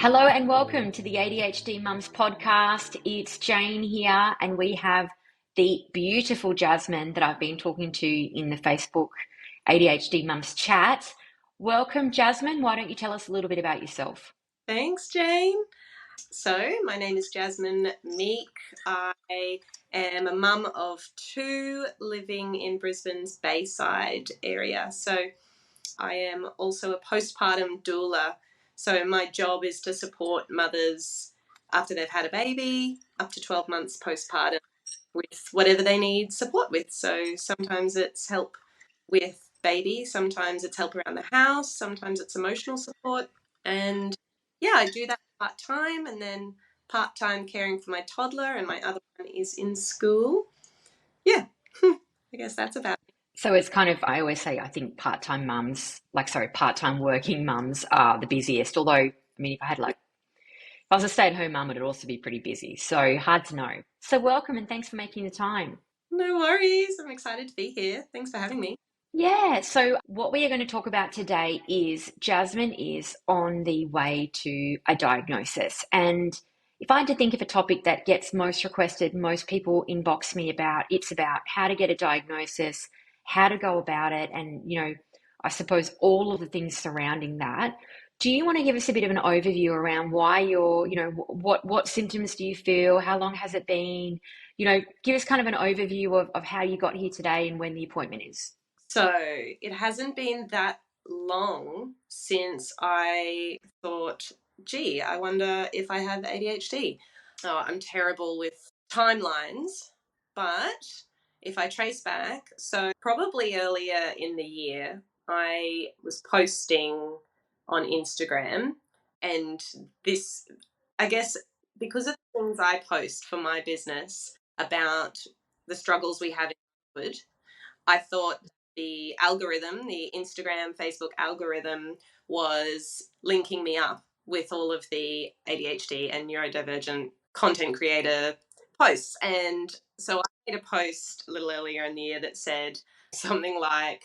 Hello and welcome to the ADHD Mums podcast. It's Jane here, and we have the beautiful Jasmine that I've been talking to in the Facebook ADHD Mums chat. Welcome, Jasmine. Why don't you tell us a little bit about yourself? Thanks, Jane. So, my name is Jasmine Meek. I am a mum of two living in Brisbane's Bayside area. So, I am also a postpartum doula. So, my job is to support mothers after they've had a baby, up to 12 months postpartum, with whatever they need support with. So, sometimes it's help with baby, sometimes it's help around the house, sometimes it's emotional support. And yeah, I do that part-time, and then part-time caring for my toddler, and my other one is in school. Yeah, I guess that's about it. So it's kind of, I always say, I think part-time working mums are the busiest. Although, I mean, if I was a stay-at-home mum, it'd also be pretty busy. So hard to know. So welcome and thanks for making the time. No worries. I'm excited to be here. Thanks for having me. Yeah, so what we are going to talk about today is Jasmine is on the way to a diagnosis. And if I had to think of a topic that gets most requested, most people inbox me about, it's about how to get a diagnosis, how to go about it, and, I suppose all of the things surrounding that. Do you want to give us a bit of an overview around why what symptoms do you feel? How long has it been? Give us kind of an overview of how you got here today and when the appointment is. So it hasn't been that long since I thought, gee, I wonder if I have ADHD. Oh, I'm terrible with timelines, but if I trace back, so probably earlier in the year, I was posting on Instagram, and this, I guess, because of the things I post for my business about the struggles we have in motherhood, I thought the algorithm, the Instagram, Facebook algorithm, was linking me up with all of the ADHD and neurodivergent content creator posts. And so I made a post a little earlier in the year that said something like,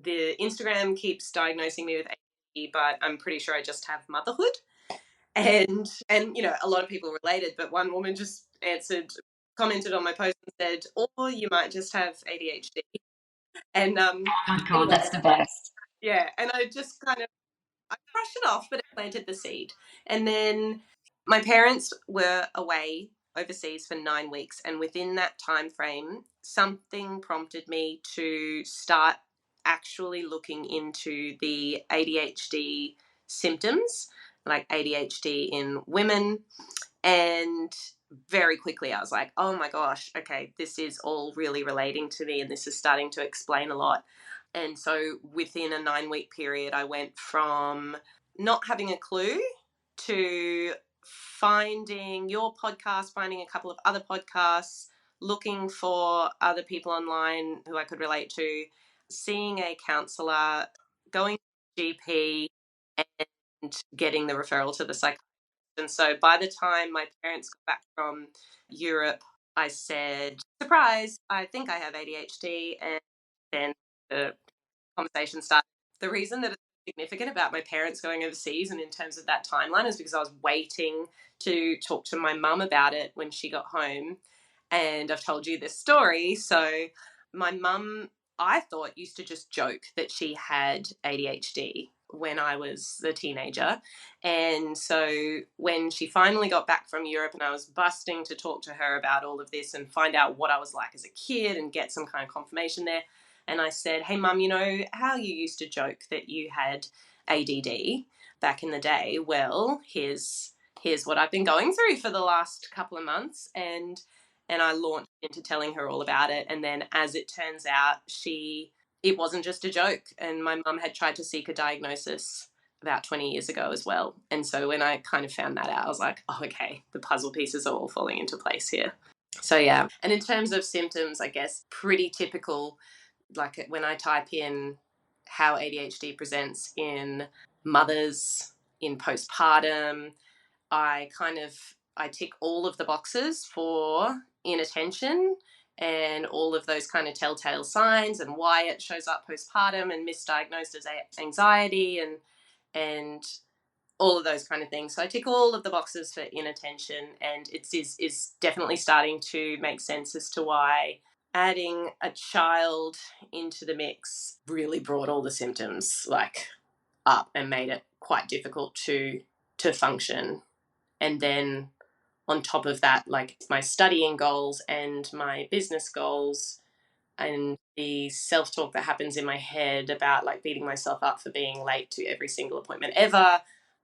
the Instagram keeps diagnosing me with ADHD, but I'm pretty sure I just have motherhood. And a lot of people related, but one woman just commented on my post and said, or you might just have ADHD. And Oh my God, anyway, that's the best. yeah, and I just I brushed it off, but it planted the seed. And then my parents were away overseas for 9 weeks, and within that time frame, something prompted me to start actually looking into the ADHD symptoms, like ADHD in women. And very quickly I was like, oh my gosh, okay, this is all really relating to me, and this is starting to explain a lot. And so within a 9 week period, I went from not having a clue to finding your podcast, finding a couple of other podcasts, looking for other people online who I could relate to, seeing a counselor, going to a GP, and getting the referral to the psychiatrist. And so by the time my parents got back from Europe, I said, surprise, I think I have ADHD. And then the conversation started. The reason that it's significant about my parents going overseas and in terms of that timeline is because I was waiting to talk to my mum about it when she got home. And I've told you this story. So my mum, I thought, used to just joke that she had ADHD when I was a teenager. And so when she finally got back from Europe and I was busting to talk to her about all of this and find out what I was like as a kid and get some kind of confirmation there, and I said, hey, Mum, you know how you used to joke that you had ADD back in the day? Well, here's what I've been going through for the last couple of months. And I launched into telling her all about it. And then as it turns out, it wasn't just a joke. And my mum had tried to seek a diagnosis about 20 years ago as well. And so when I kind of found that out, I was like, oh, okay, the puzzle pieces are all falling into place here. So yeah. And in terms of symptoms, I guess pretty typical. Like when I type in how ADHD presents in mothers in postpartum, I tick all of the boxes for inattention and all of those kind of telltale signs and why it shows up postpartum and misdiagnosed as anxiety and all of those kind of things. So I tick all of the boxes for inattention, and it is definitely starting to make sense as to why adding a child into the mix really brought all the symptoms like up and made it quite difficult to function. And then on top of that, like my studying goals and my business goals and the self-talk that happens in my head about like beating myself up for being late to every single appointment ever,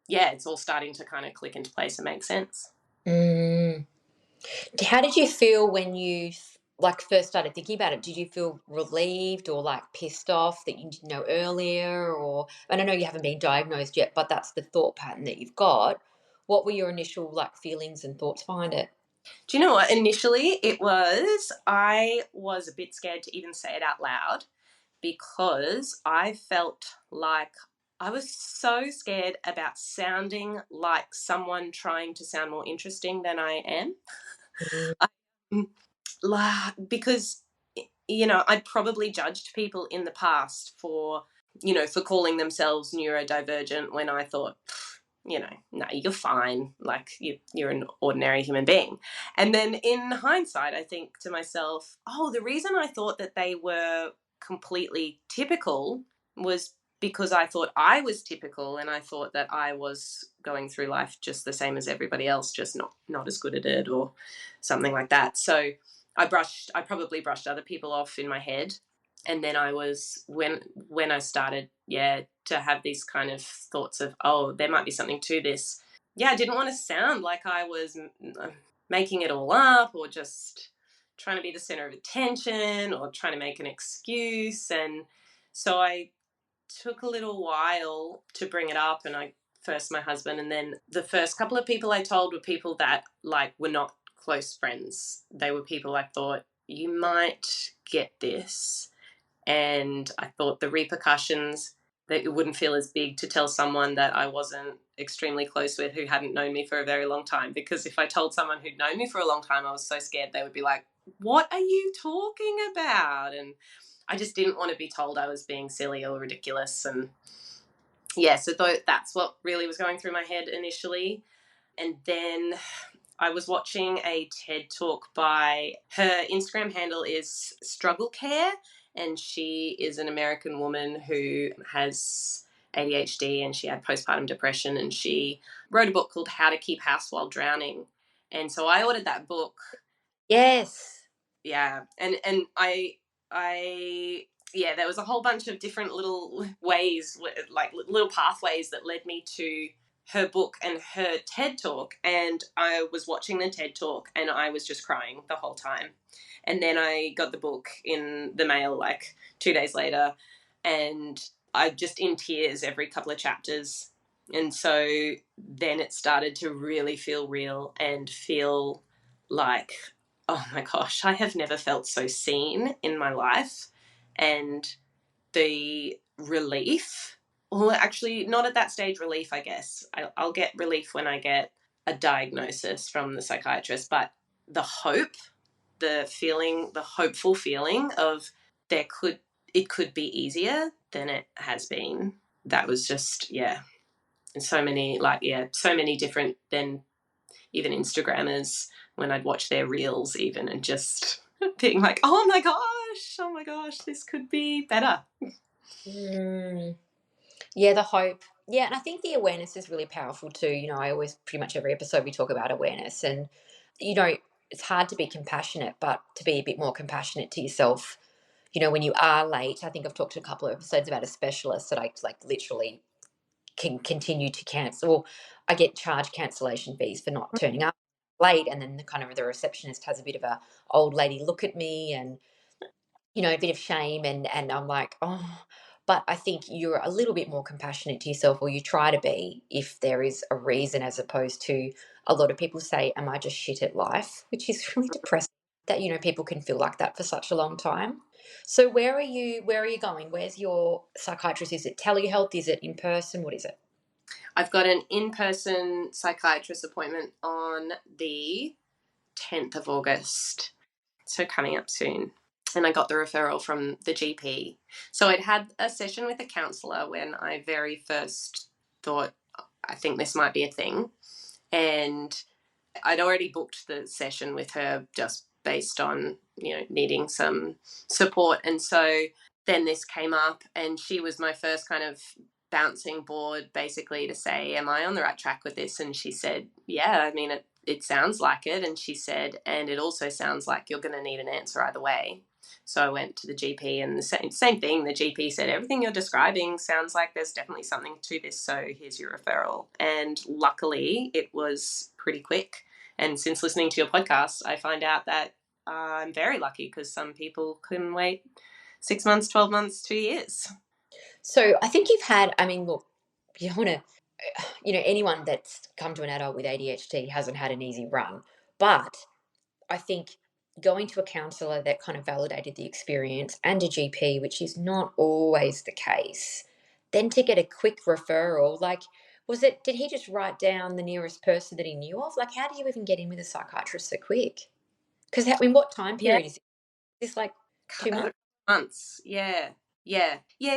yeah, it's all starting to kind of click into place and make sense. Mm. How did you feel when you like first started thinking about it? Did you feel relieved or like pissed off that you didn't know earlier? Or and I know you haven't been diagnosed yet, but that's the thought pattern that you've got. What were your initial like feelings and thoughts behind it? Do you know what? Initially, I was a bit scared to even say it out loud because I felt like I was so scared about sounding like someone trying to sound more interesting than I am. Mm. Because, I'd probably judged people in the past for, for calling themselves neurodivergent when I thought, no, you're fine. Like you're an ordinary human being. And then in hindsight, I think to myself, oh, the reason I thought that they were completely typical was because I thought I was typical, and I thought that I was going through life just the same as everybody else, just not as good at it or something like that. So I probably brushed other people off in my head. And then I was, when I started, to have these kind of thoughts of, oh, there might be something to this. Yeah, I didn't want to sound like I was making it all up or just trying to be the center of attention or trying to make an excuse. And so I took a little while to bring it up, and I first my husband, and then the first couple of people I told were people that like were not close friends. They were people I thought, you might get this. And I thought the repercussions, that it wouldn't feel as big to tell someone that I wasn't extremely close with who hadn't known me for a very long time. Because if I told someone who'd known me for a long time, I was so scared they would be like, what are you talking about? And I just didn't want to be told I was being silly or ridiculous. And yeah, so that's what really was going through my head initially. And then I was watching a TED talk by, her Instagram handle is Struggle Care, and she is an American woman who has ADHD and she had postpartum depression, and she wrote a book called How to Keep House While Drowning. And so I ordered that book. Yes. Yeah, and I yeah, there was a whole bunch of different little ways, like little pathways that led me to her book and her TED talk. And I was watching the TED talk and I was just crying the whole time. And then I got the book in the mail like 2 days later, and I just in tears every couple of chapters. And so then it started to really feel real and feel like, oh my gosh, I have never felt so seen in my life. And the relief, well, actually, not at that stage relief, I guess. I'll get relief when I get a diagnosis from the psychiatrist, but the hope, the hopeful feeling of it could be easier than it has been. That was just, yeah. And so many, so many different, then even Instagrammers, when I'd watch their reels even, and just being like, oh my gosh, this could be better. Mm. Yeah, the hope. Yeah, and I think the awareness is really powerful too. I always, pretty much every episode, we talk about awareness, and you know, it's hard to be compassionate, but to be a bit more compassionate to yourself. When you are late, I think I've talked to a couple of episodes about a specialist that I like literally can continue to cancel. Well, I get charged cancellation fees for not turning up late, and then the receptionist has a bit of a old lady look at me, and a bit of shame, and I'm like, oh, but I think you're a little bit more compassionate to yourself, or you try to be, if there is a reason, as opposed to a lot of people say, am I just shit at life? Which is really depressing that, people can feel like that for such a long time. So where are you going? Where's your psychiatrist? Is it telehealth? Is it in person? What is it? I've got an in-person psychiatrist appointment on the 10th of August, so coming up soon. And I got the referral from the GP. So I'd had a session with a counsellor when I very first thought, I think this might be a thing. And I'd already booked the session with her just based on, needing some support. And so then this came up, and she was my first kind of bouncing board basically to say, am I on the right track with this? And she said, yeah, I mean, it sounds like it. And she said, and it also sounds like you're going to need an answer either way. So I went to the GP, and the same thing. The GP said, everything you're describing sounds like there's definitely something to this. So here's your referral. And luckily it was pretty quick. And since listening to your podcast, I find out that I'm very lucky, because some people can wait 6 months, 12 months, 2 years. So I think you've had, I mean, look, you want to, anyone that's come to an adult with ADHD hasn't had an easy run. But I think going to a counsellor that kind of validated the experience and a GP, which is not always the case, then to get a quick referral, like, did he just write down the nearest person that he knew of? Like, how do you even get in with a psychiatrist so quick? Because, I mean, what time Yeah. period is it? Is this like 2 months? Months. Yeah.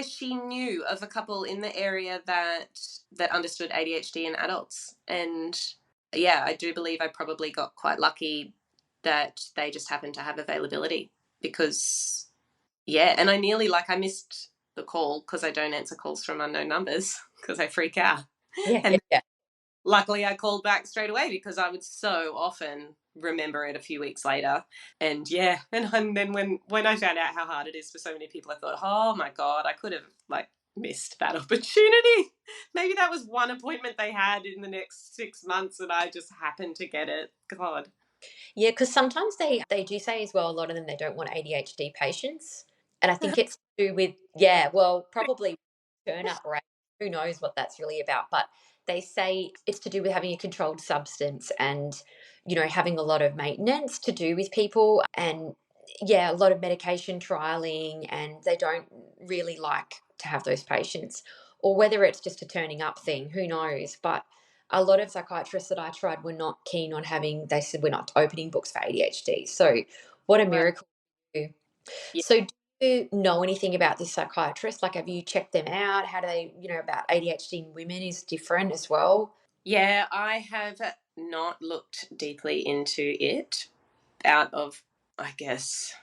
She knew of a couple in the area that understood ADHD in adults. And yeah, I do believe I probably got quite lucky that they just happened to have availability, because and I missed the call because I don't answer calls from unknown numbers because I freak out. Yeah, yeah, And yeah. luckily I called back straight away, because I would so often remember it a few weeks later. And then when I found out how hard it is for so many people, I thought, oh my God, I could have missed that opportunity. Maybe that was one appointment they had in the next 6 months and I just happened to get it. God. Yeah, because sometimes they do say as well, a lot of them, they don't want ADHD patients. And I think it's to do with, yeah, well, probably turn up rate. Who knows what that's really about? But they say it's to do with having a controlled substance and, having a lot of maintenance to do with people and, yeah, a lot of medication trialing. And they don't really like to have those patients. Or whether it's just a turning up thing, who knows? But a lot of psychiatrists that I tried were not keen on having, they said, we're not opening books for ADHD. So what a Right. miracle. Yeah. So do you know anything about this psychiatrist? Like, have you checked them out? How do they, about ADHD in women is different as well? Yeah, I have not looked deeply into it out of, I guess,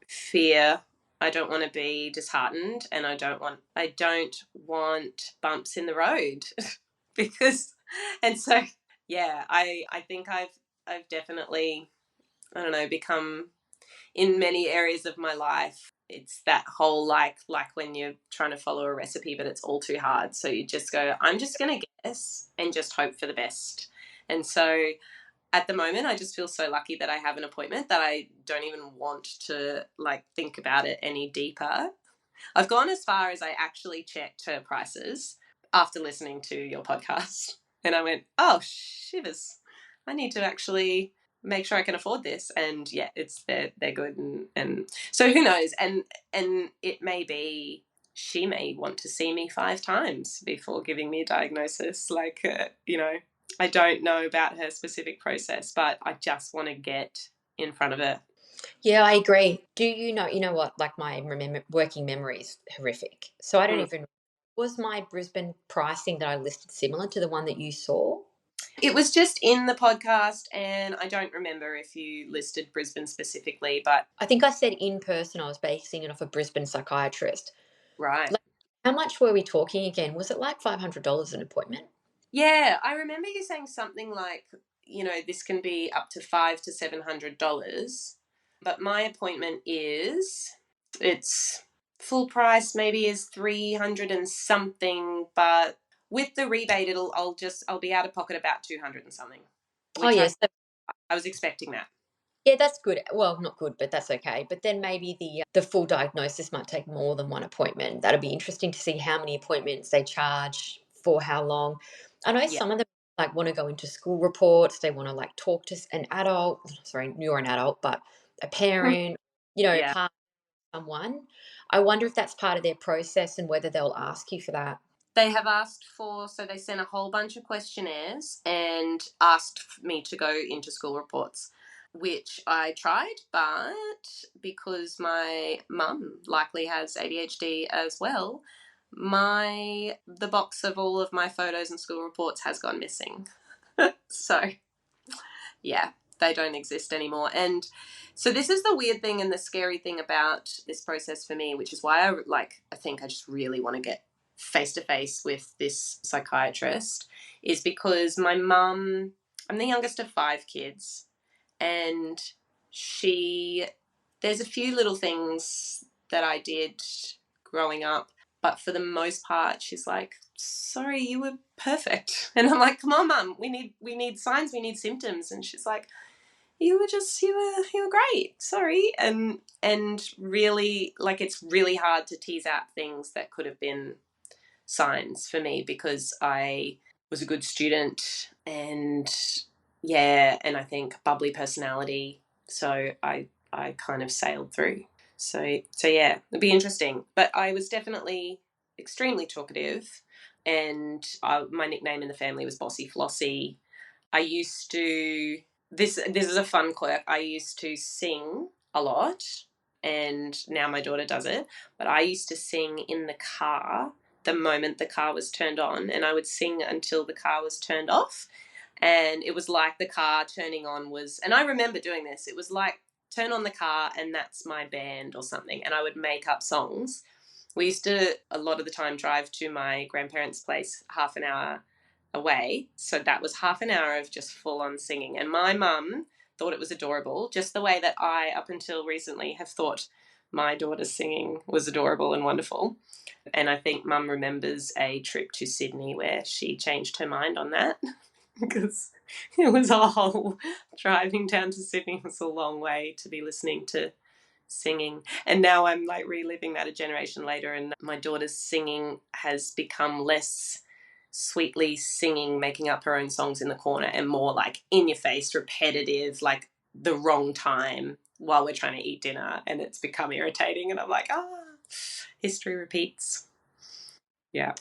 fear. I don't want to be disheartened, and I don't want bumps in the road. Because and so I think I've definitely, I don't know, become, in many areas of my life, it's that whole like when you're trying to follow a recipe but it's all too hard, so you just go, I'm just going to guess and just hope for the best. And so at the moment I just feel so lucky that I have an appointment that I don't even want to think about it any deeper. I've gone as far as I actually checked her prices after listening to your podcast. And I went, oh, shivers. I need to actually make sure I can afford this. And yeah, they're good. And so who knows? And it may be, she may want to see me 5 times before giving me a diagnosis. I don't know about her specific process, but I just want to get in front of her. Yeah, I agree. Do what? Like, my working memory is horrific. So I don't Mm. even, was my Brisbane pricing that I listed similar to the one that you saw? It was just in the podcast, and I don't remember if you listed Brisbane specifically, but I think I said in person, I was basing it off a Brisbane psychiatrist. right. Like, how much were we talking again? Was it like $500 an appointment? Yeah, I remember you saying something like, this can be up to $500 to $700, but my appointment it's full price, maybe is 300 and something, but with the rebate, I'll be out of pocket about 200 and something, Oh, which yes. I was expecting that. Yeah, that's good. Well, not good, but that's okay. But then maybe the full diagnosis might take more than one appointment. That'll be interesting to see how many appointments they charge for how long. I know Yeah. some of them want to go into school reports. They want to talk to an adult. Sorry, you're an adult, but a parent. Yeah. Part of someone. I wonder if that's part of their process and whether they'll ask you for that. They have asked so they sent a whole bunch of questionnaires and asked me to go into school reports, which I tried, but because my mum likely has ADHD as well, the box of all of my photos and school reports has gone missing. So yeah, they don't exist anymore. And so this is the weird thing and the scary thing about this process for me, which is why I think I just really want to get face to face with this psychiatrist, is because my mum, I'm the youngest of 5 kids, and there's a few little things that I did growing up, but for the most part, she's like, sorry, you were perfect. And I'm like, come on, Mum, we need signs, we need symptoms. And she's like, you were great. Sorry. And really, like, it's really hard to tease out things that could have been signs for me, because I was a good student and I think bubbly personality. So I kind of sailed through. So yeah, it'd be interesting. But I was definitely extremely talkative, and my nickname in the family was Bossy Flossie. I used to this is a fun quirk. I used to sing a lot, and now my daughter does it. But I used to sing in the car the moment the car was turned on, and I would sing until the car was turned off. And it was like the car turning on was, and I remember doing this, it was like turn on the car and that's my band or something, and I would make up songs. We used to a lot of the time drive to my grandparents' place half an hour away, so that was half an hour of just full on singing, and my mum thought it was adorable, just the way that I up until recently have thought my daughter's singing was adorable and wonderful. And I think Mum remembers a trip to Sydney where she changed her mind on that because it was a whole driving down to Sydney was a long way to be listening to singing. And now I'm like reliving that a generation later, and my daughter's singing has become less sweetly singing, making up her own songs in the corner, and more like in your face, repetitive, like the wrong time while we're trying to eat dinner, and it's become irritating. And I'm like, history repeats. Yeah.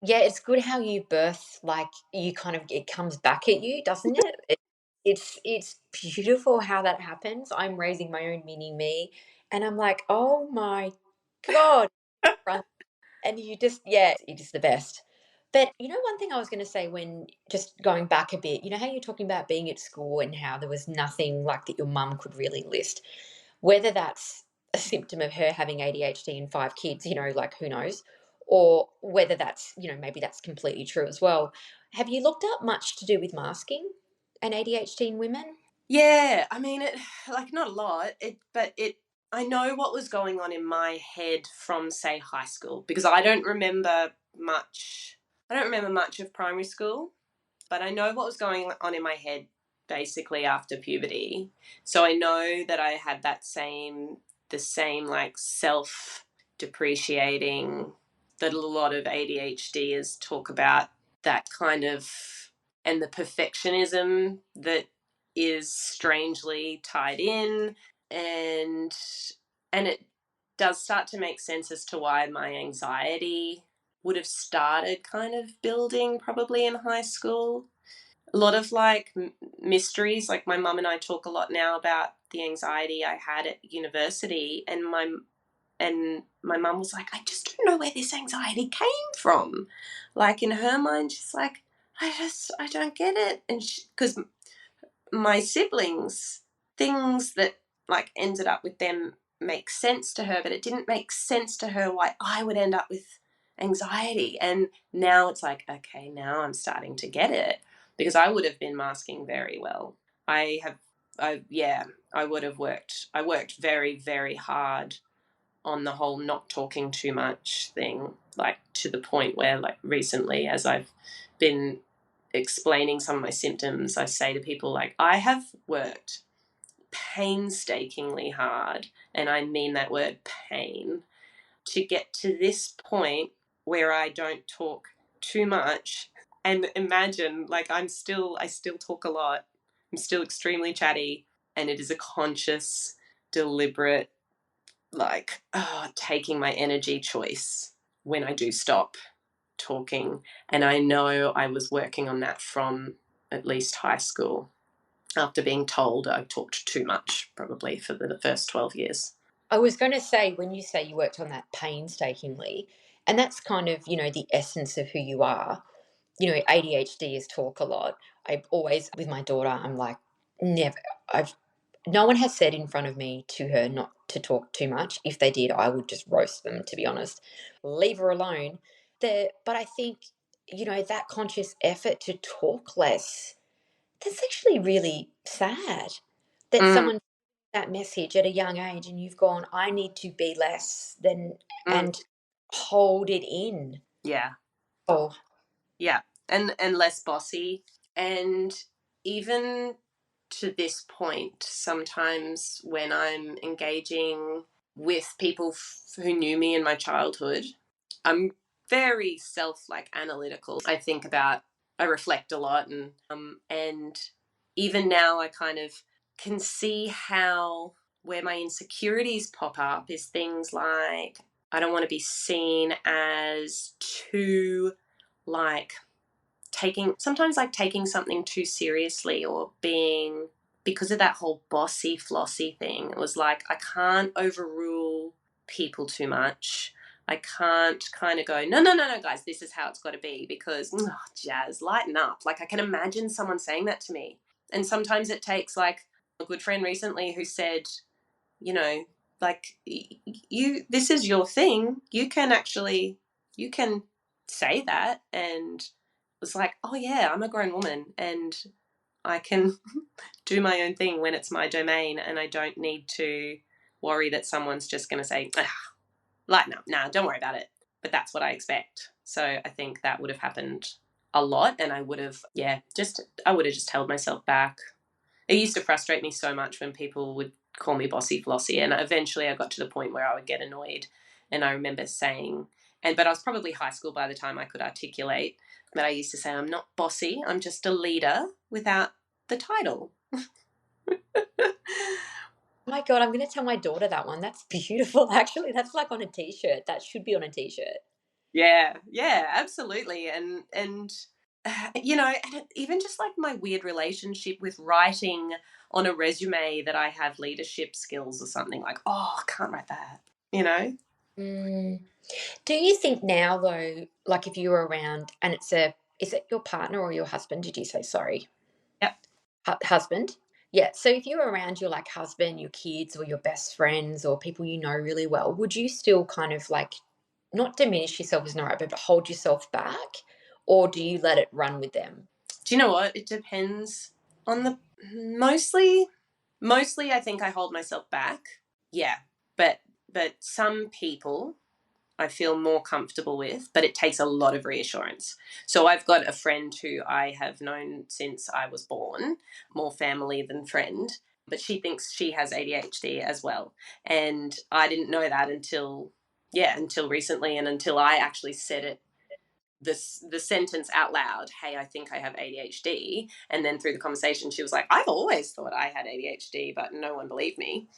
Yeah, it's good how you birth, like, you kind of it comes back at you, doesn't it? It's beautiful how that happens. I'm raising my own mini me, and I'm like, "Oh my god." Front and you just yeah, it is the best. But, one thing I was gonna say, when just going back a bit, how you're talking about being at school and how there was nothing like that your mum could really list, whether that's a symptom of her having ADHD and 5 kids, like, who knows? Or whether that's, maybe that's completely true as well. Have you looked up much to do with masking and ADHD in women? Yeah, I mean, it like not a lot. I know what was going on in my head from, say, high school, because I don't remember much. I don't remember much of primary school, but I know what was going on in my head basically after puberty. So I know that I had the same like self depreciating that a lot of ADHDers talk about, that kind of, and the perfectionism that is strangely tied in, and it does start to make sense as to why my anxiety would have started kind of building probably in high school. A lot of like mysteries, like my mum and I talk a lot now about the anxiety I had at university, and my mum was like, I just don't know where this anxiety came from. Like in her mind, she's like, I don't get it. And because my siblings, things that like ended up with them make sense to her, but it didn't make sense to her why I would end up with anxiety. And now it's like, okay, now I'm starting to get it, because I would have been masking very well. I would have I worked very, very hard on the whole not talking too much thing, like to the point where, like, recently, as I've been explaining some of my symptoms, I say to people, like, I have worked painstakingly hard, and I mean that word pain, to get to this point where I don't talk too much. And imagine, like, I still talk a lot. I'm still extremely chatty, and it is a conscious, deliberate, like, taking my energy choice when I do stop talking. And I know I was working on that from at least high school, after being told I talked too much, probably for the first 12 years. I was going to say, when you say you worked on that painstakingly, And that's kind of, the essence of who you are. ADHD is talk a lot. I always, with my daughter, I'm like, never, I've, no one has said in front of me to her not to talk too much. If they did, I would just roast them, to be honest. Leave her alone. But I think, that conscious effort to talk less, that's actually really sad that Mm, someone that message at a young age and you've gone, I need to be less than, mm, and hold it in. yeah. Oh, Yeah, and less bossy. And even to this point, sometimes when I'm engaging with people who knew me in my childhood, I'm very analytical. I reflect a lot, and even now I kind of can see how where my insecurities pop up is things like I don't want to be seen as too like taking something too seriously or being because of that whole bossy flossy thing. It was like I can't overrule people too much. I can't kind of go, no, guys, this is how it's got to be because, Jazz, lighten up. Like, I can imagine someone saying that to me. And sometimes it takes, like, a good friend recently who said, you know, like, this is your thing. You can say that. And it was like, oh, yeah, I'm a grown woman and I can do my own thing when it's my domain and I don't need to worry that someone's just going to say, lighten up. Nah, don't worry about it. But that's what I expect. So I think that would have happened a lot and I would have, I would have just held myself back. It used to frustrate me so much when people would call me bossy flossy, and eventually I got to the point where I would get annoyed. And I remember saying, but I was probably high school by the time I could articulate, but I used to say, I'm not bossy, I'm just a leader without the title. my God, I'm going to tell my daughter that one. That's beautiful. Actually, that's like on a t-shirt. That should be on a t-shirt. Yeah, absolutely. And and even just like my weird relationship with writing on a resume that I have leadership skills or something like, oh, I can't write that, you know? Mm. Do you think now, though, like if you were around and is it your partner or your husband? Did you say sorry? Yep. Husband? Yeah. So if you were around your like husband, your kids, or your best friends, or people you know really well, would you still kind of like not diminish yourself is not right, but hold yourself back, or do you let it run with them? Do you know what? It depends on the mostly I think I hold myself back. Yeah. But some people I feel more comfortable with, but it takes a lot of reassurance. So I've got a friend who I have known since I was born, more family than friend, but she thinks she has ADHD as well. And I didn't know that until recently and until I actually said it the sentence out loud, hey, I think I have ADHD. And then through the conversation, she was like, I've always thought I had ADHD, but no one believed me.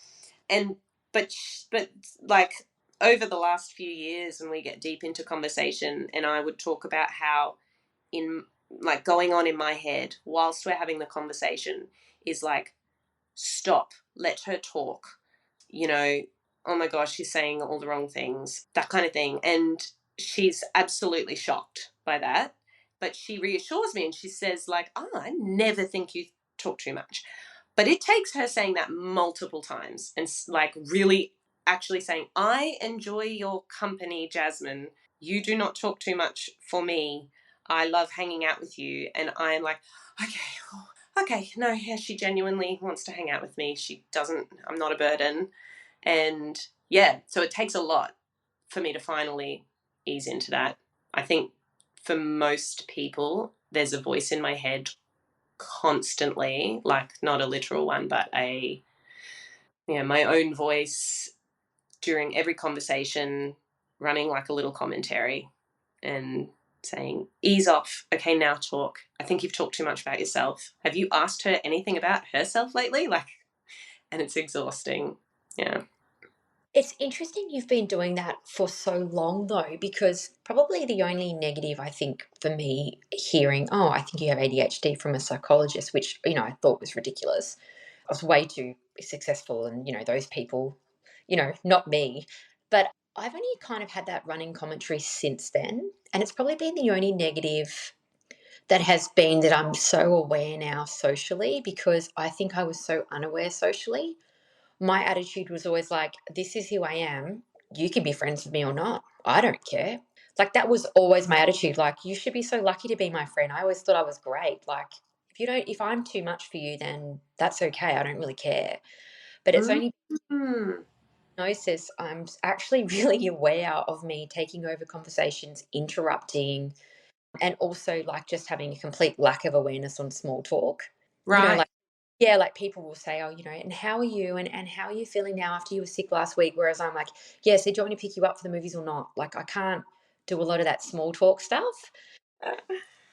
And but but like over the last few years when we get deep into conversation and I would talk about how in like going on in my head whilst we're having the conversation is like stop, let her talk, you know, oh my gosh, she's saying all the wrong things, that kind of thing. And she's absolutely shocked by that, but she reassures me and she says like, I never think you talk too much. But it takes her saying that multiple times and like really actually saying, I enjoy your company, Jasmine. You do not talk too much for me. I love hanging out with you. And I am like, okay, okay, no, yeah, she genuinely wants to hang out with me. She doesn't, I'm not a burden. And yeah, so it takes a lot for me to finally ease into that. I think for most people, there's a voice in my head constantly, like not a literal one, but my own voice during every conversation, running like a little commentary and saying, ease off. Okay, now talk. I think you've talked too much about yourself. Have you asked her anything about herself lately? And it's exhausting. Yeah. It's interesting you've been doing that for so long, though, because probably the only negative I think for me hearing, oh, I think you have ADHD from a psychologist, which, I thought was ridiculous. I was way too successful and, those people, not me. But I've only kind of had that running commentary since then, and it's probably been the only negative that has been that I'm so aware now socially, because I think I was so unaware socially. My attitude was always like, this is who I am. You can be friends with me or not. I don't care. Like, that was always my attitude. Like, you should be so lucky to be my friend. I always thought I was great. Like, if I'm too much for you, then that's okay. I don't really care. But it's only Mm. diagnosis, I'm actually really aware of me taking over conversations, interrupting, and also like just having a complete lack of awareness on small talk. Right. Like, yeah, like people will say, oh, and how are you? And how are you feeling now after you were sick last week? Whereas I'm like, yeah, so do you want me to pick you up for the movies or not? Like, I can't do a lot of that small talk stuff.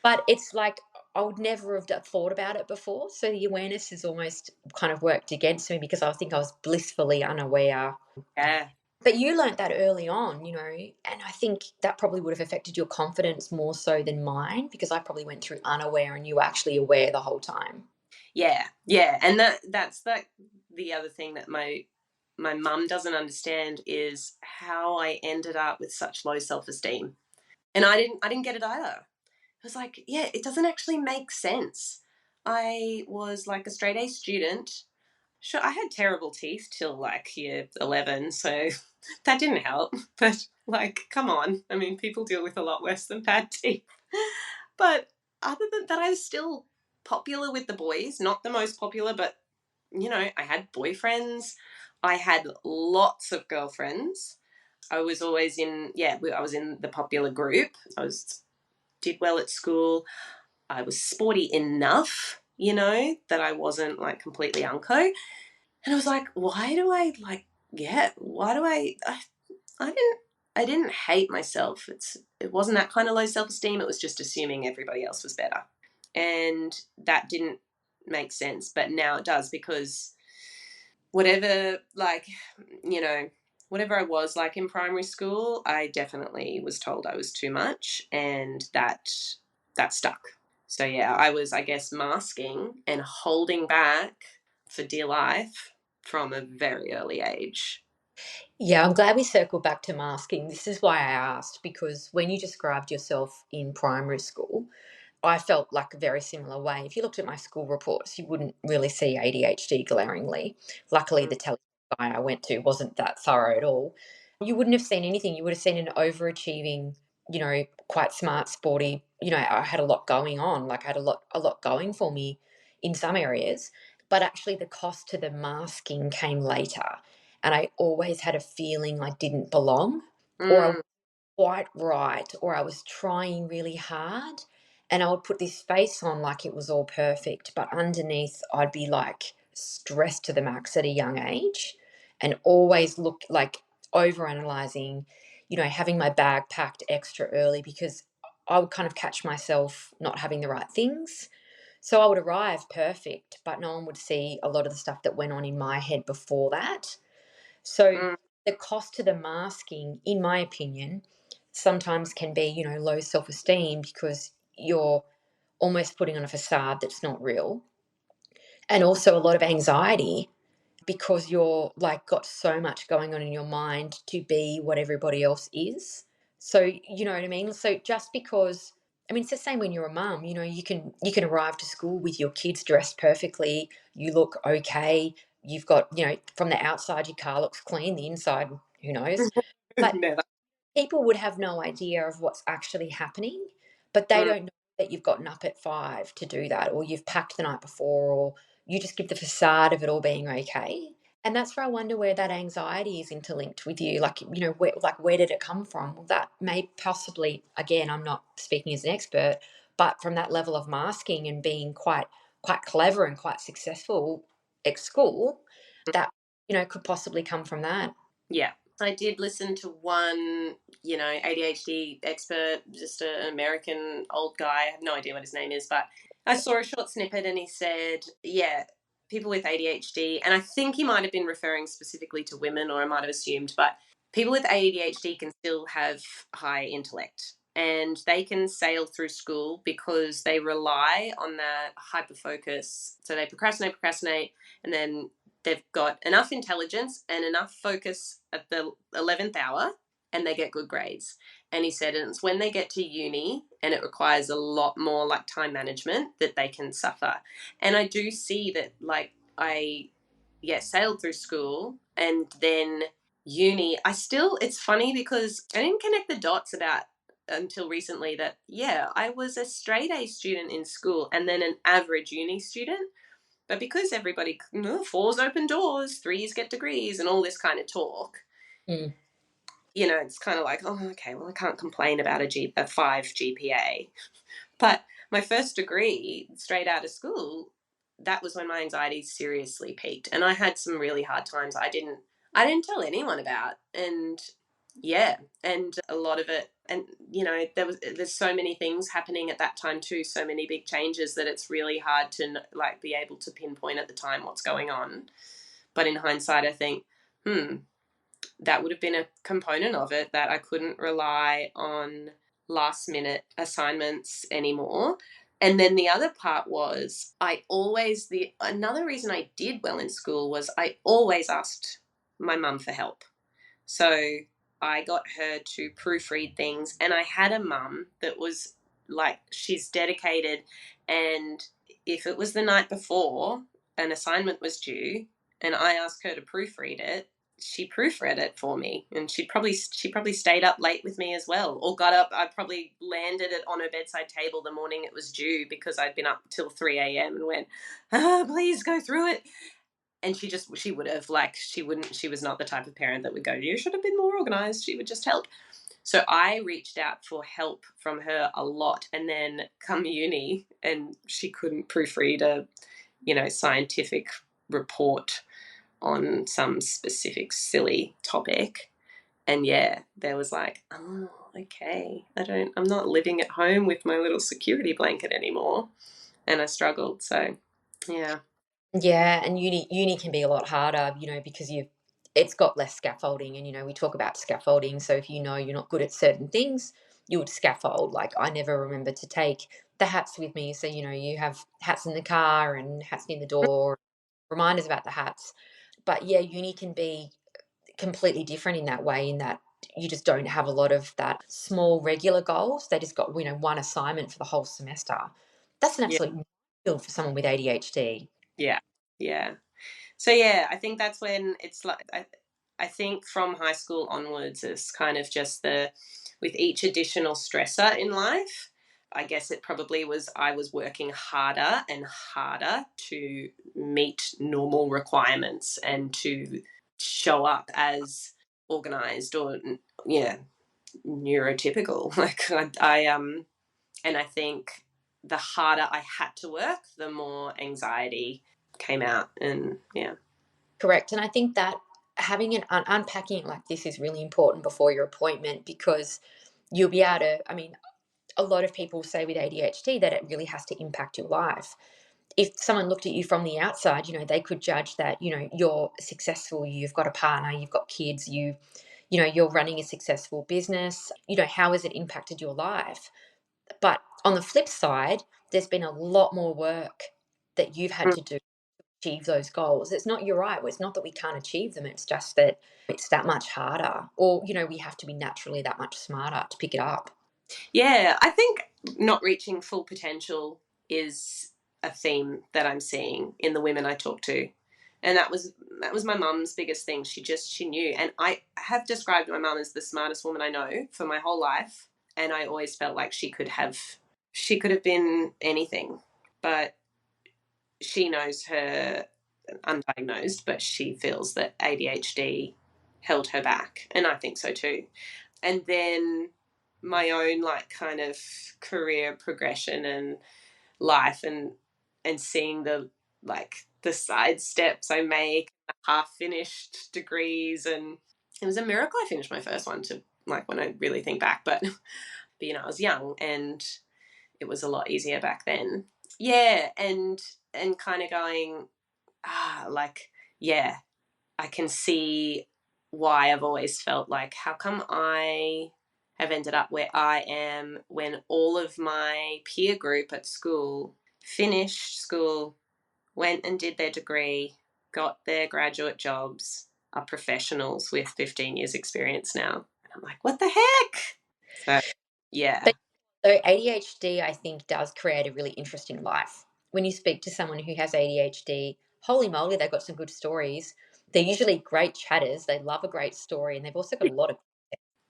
But it's like, I would never have thought about it before. So the awareness has almost kind of worked against me, because I think I was blissfully unaware. Yeah. But you learnt that early on, and I think that probably would have affected your confidence more so than mine, because I probably went through unaware and you were actually aware the whole time. Yeah. Yeah. And that's the other thing that my mum doesn't understand is how I ended up with such low self-esteem. And I didn't get it either. I was like, yeah, it doesn't actually make sense. I was like a straight A student. Sure, I had terrible teeth till like year 11, so that didn't help. But like, come on. I mean, people deal with a lot worse than bad teeth. But other than that, I was still popular with the boys. Not the most popular, but I had boyfriends. I had lots of girlfriends. I was always I was in the popular group. Did well at school. I was sporty enough, that I wasn't like completely unco. And I was like, why do I like, yeah, why do I didn't hate myself. It wasn't that kind of low self-esteem. It was just assuming everybody else was better. And that didn't make sense. But now it does, because whatever, like, whatever I was like in primary school, I definitely was told I was too much, and that stuck. So yeah, I was, I guess, masking and holding back for dear life from a very early age. Yeah, I'm glad we circled back to masking. This is why I asked, because when you described yourself in primary school, I felt like a very similar way. If you looked at my school reports, you wouldn't really see ADHD glaringly. Luckily, Mm. the tele guy I went to wasn't that thorough at all. You wouldn't have seen anything. You would have seen an overachieving, quite smart, sporty. I had a lot going on. Like, I had a lot going for me in some areas, but actually, the cost to the masking came later, and I always had a feeling I didn't belong, or I Mm. quite right, or I was trying really hard, and I would put this face on like it was all perfect, but underneath I'd be like stressed to the max at a young age, and always look like over analyzing, having my bag packed extra early, because I would kind of catch myself not having the right things. So I would arrive perfect, but no one would see a lot of the stuff that went on in my head before that. So Mm. the cost to the masking, in my opinion, sometimes can be, low self-esteem, because you're almost putting on a facade that's not real. And also a lot of anxiety, because you're like got so much going on in your mind to be what everybody else is. So, you know what I mean? So just because, I mean, it's the same when you're a mum, you can arrive to school with your kids dressed perfectly, you look okay, you've got, from the outside your car looks clean, the inside, who knows? But Never. people would have no idea of what's actually happening, but they Mm. don't know that you've gotten up at 5 to do that, or you've packed the night before, or you just give the facade of it all being okay. And that's where I wonder where that anxiety is interlinked with you. Like, where did it come from? Well, that may possibly, again, I'm not speaking as an expert, but from that level of masking and being quite clever and quite successful at school, that, could possibly come from that. Yeah. I did listen to one, ADHD expert, just an American old guy. I have no idea what his name is, but I saw a short snippet and he said, yeah, people with ADHD, and I think he might have been referring specifically to women, or I might have assumed, but people with ADHD can still have high intellect, and they can sail through school because they rely on that hyper focus. So they procrastinate, and then they've got enough intelligence and enough focus at the 11th hour and they get good grades. And he said, and it's when they get to uni and it requires a lot more like time management that they can suffer. And I do see that, like, I, yeah, sailed through school and then uni. It's funny because I didn't connect the dots about until recently that, yeah, I was a straight A student in school and then an average uni student. But because everybody, fours open doors, threes get degrees, and all this kind of talk, Mm. it's kind of like, oh, okay, well, I can't complain about a 5 GPA. But my first degree, straight out of school, that was when my anxiety seriously peaked, and I had some really hard times. I didn't tell anyone about, and yeah, and a lot of it, and there's so many things happening at that time too, so many big changes that it's really hard to like be able to pinpoint at the time what's going on. But in hindsight, I think, that would have been a component of it, that I couldn't rely on last minute assignments anymore. And then the other part was another reason I did well in school was I always asked my mum for help. So I got her to proofread things, and I had a mum that was like, she's dedicated, and if it was the night before an assignment was due and I asked her to proofread it, she proofread it for me, and she probably stayed up late with me as well, or got up. I probably landed it on her bedside table the morning it was due because I'd been up till 3 a.m. and went, please go through it. And she would have, like, she was not the type of parent that would go, you should have been more organized. She would just help. So I reached out for help from her a lot. And then come uni, and she couldn't proofread a scientific report on some specific silly topic. And yeah, there was like, oh, okay, I'm not living at home with my little security blanket anymore. And I struggled. So yeah. Yeah, and uni can be a lot harder, because it's got less scaffolding, and we talk about scaffolding. So if you're not good at certain things, you would scaffold. Like I never remember to take the hats with me, so you have hats in the car and hats near the door, reminders about the hats. But yeah, uni can be completely different in that way, in that you just don't have a lot of that small regular goals. They just got one assignment for the whole semester. That's an Yeah. absolute field for someone with ADHD. Yeah. Yeah. So yeah, I think that's when it's like, I think from high school onwards, it's kind of just with each additional stressor in life, I guess it probably was, I was working harder and harder to meet normal requirements and to show up as organized or, yeah, neurotypical. Like and I think the harder I had to work, the more anxiety came out. And yeah. Correct. And I think that having unpacking it like this is really important before your appointment, because you'll be able to, I mean, a lot of people say with ADHD that it really has to impact your life. If someone looked at you from the outside, they could judge that, you're successful, you've got a partner, you've got kids, you're running a successful business. How has it impacted your life? But on the flip side, there's been a lot more work that you've had to do achieve those goals. It's not, you're right, it's not that we can't achieve them, it's just that it's that much harder, or we have to be naturally that much smarter to pick it up. Yeah, I think not reaching full potential is a theme that I'm seeing in the women I talk to. And that was my mum's biggest thing. She knew. And I have described my mum as the smartest woman I know for my whole life. And I always felt like she could have been anything. But she knows her undiagnosed, but she feels that ADHD held her back. And I think so too. And then my own like kind of career progression and life, and seeing the side steps I make, half finished degrees, and it was a miracle I finished my first one, to like when I really think back. But I was young, and it was a lot easier back then. Yeah, and kind of going, like, yeah, I can see why I've always felt like, how come I have ended up where I am when all of my peer group at school finished school, went and did their degree, got their graduate jobs, are professionals with 15 years experience now. I'm like, what the heck? So, yeah. But so ADHD, I think, does create a really interesting life. When you speak to someone who has ADHD, holy moly, they've got some good stories. They're usually great chatters. They love a great story, and they've also got a lot of.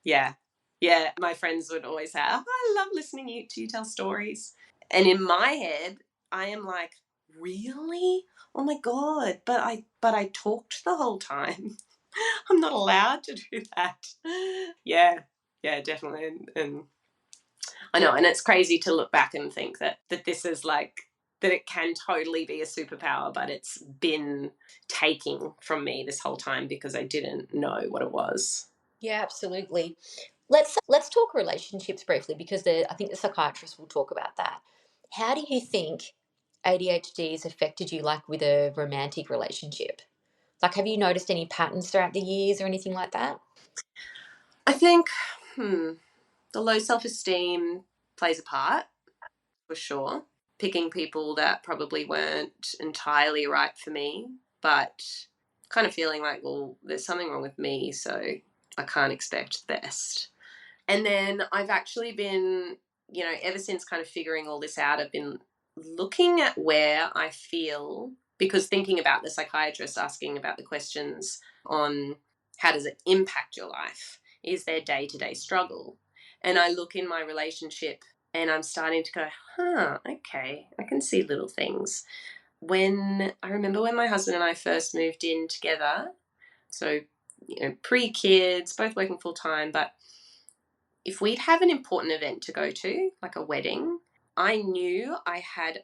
Yeah. Yeah. My friends would always say, oh, I love listening to you tell stories. And in my head, I am like, really? Oh my God. But I talked the whole time. I'm not allowed to do that. Yeah. Yeah, definitely. And I know, and it's crazy to look back and think that this is like that it can totally be a superpower, but it's been taking from me this whole time because I didn't know what it was. Yeah, absolutely. Let's talk relationships briefly because I think the psychiatrist will talk about that. How do you think ADHD has affected you, like with a romantic relationship? Like, have you noticed any patterns throughout the years or anything like that? I think the low self-esteem plays a part for sure. Picking people that probably weren't entirely right for me, but kind of feeling like, well, there's something wrong with me, so I can't expect the best. And then I've actually been, ever since kind of figuring all this out, I've been looking at where I feel, because thinking about the psychiatrist asking about the questions on how does it impact your life? Is there day to day struggle? And I look in my relationship and I'm starting to go, okay, I can see little things. I remember when my husband and I first moved in together, so, pre kids, both working full time, but if we'd have an important event to go to, like a wedding, I knew I had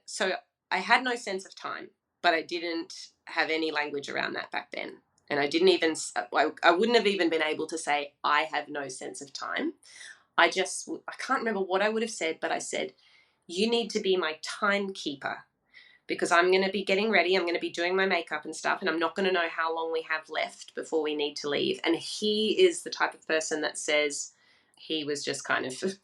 no sense of time, but I didn't have any language around that back then. And I wouldn't have even been able to say, I have no sense of time. I can't remember what I would have said, but I said, you need to be my timekeeper because I'm going to be getting ready. I'm going to be doing my makeup and stuff, and I'm not going to know how long we have left before we need to leave. And he is the type of person that says, he was just kind of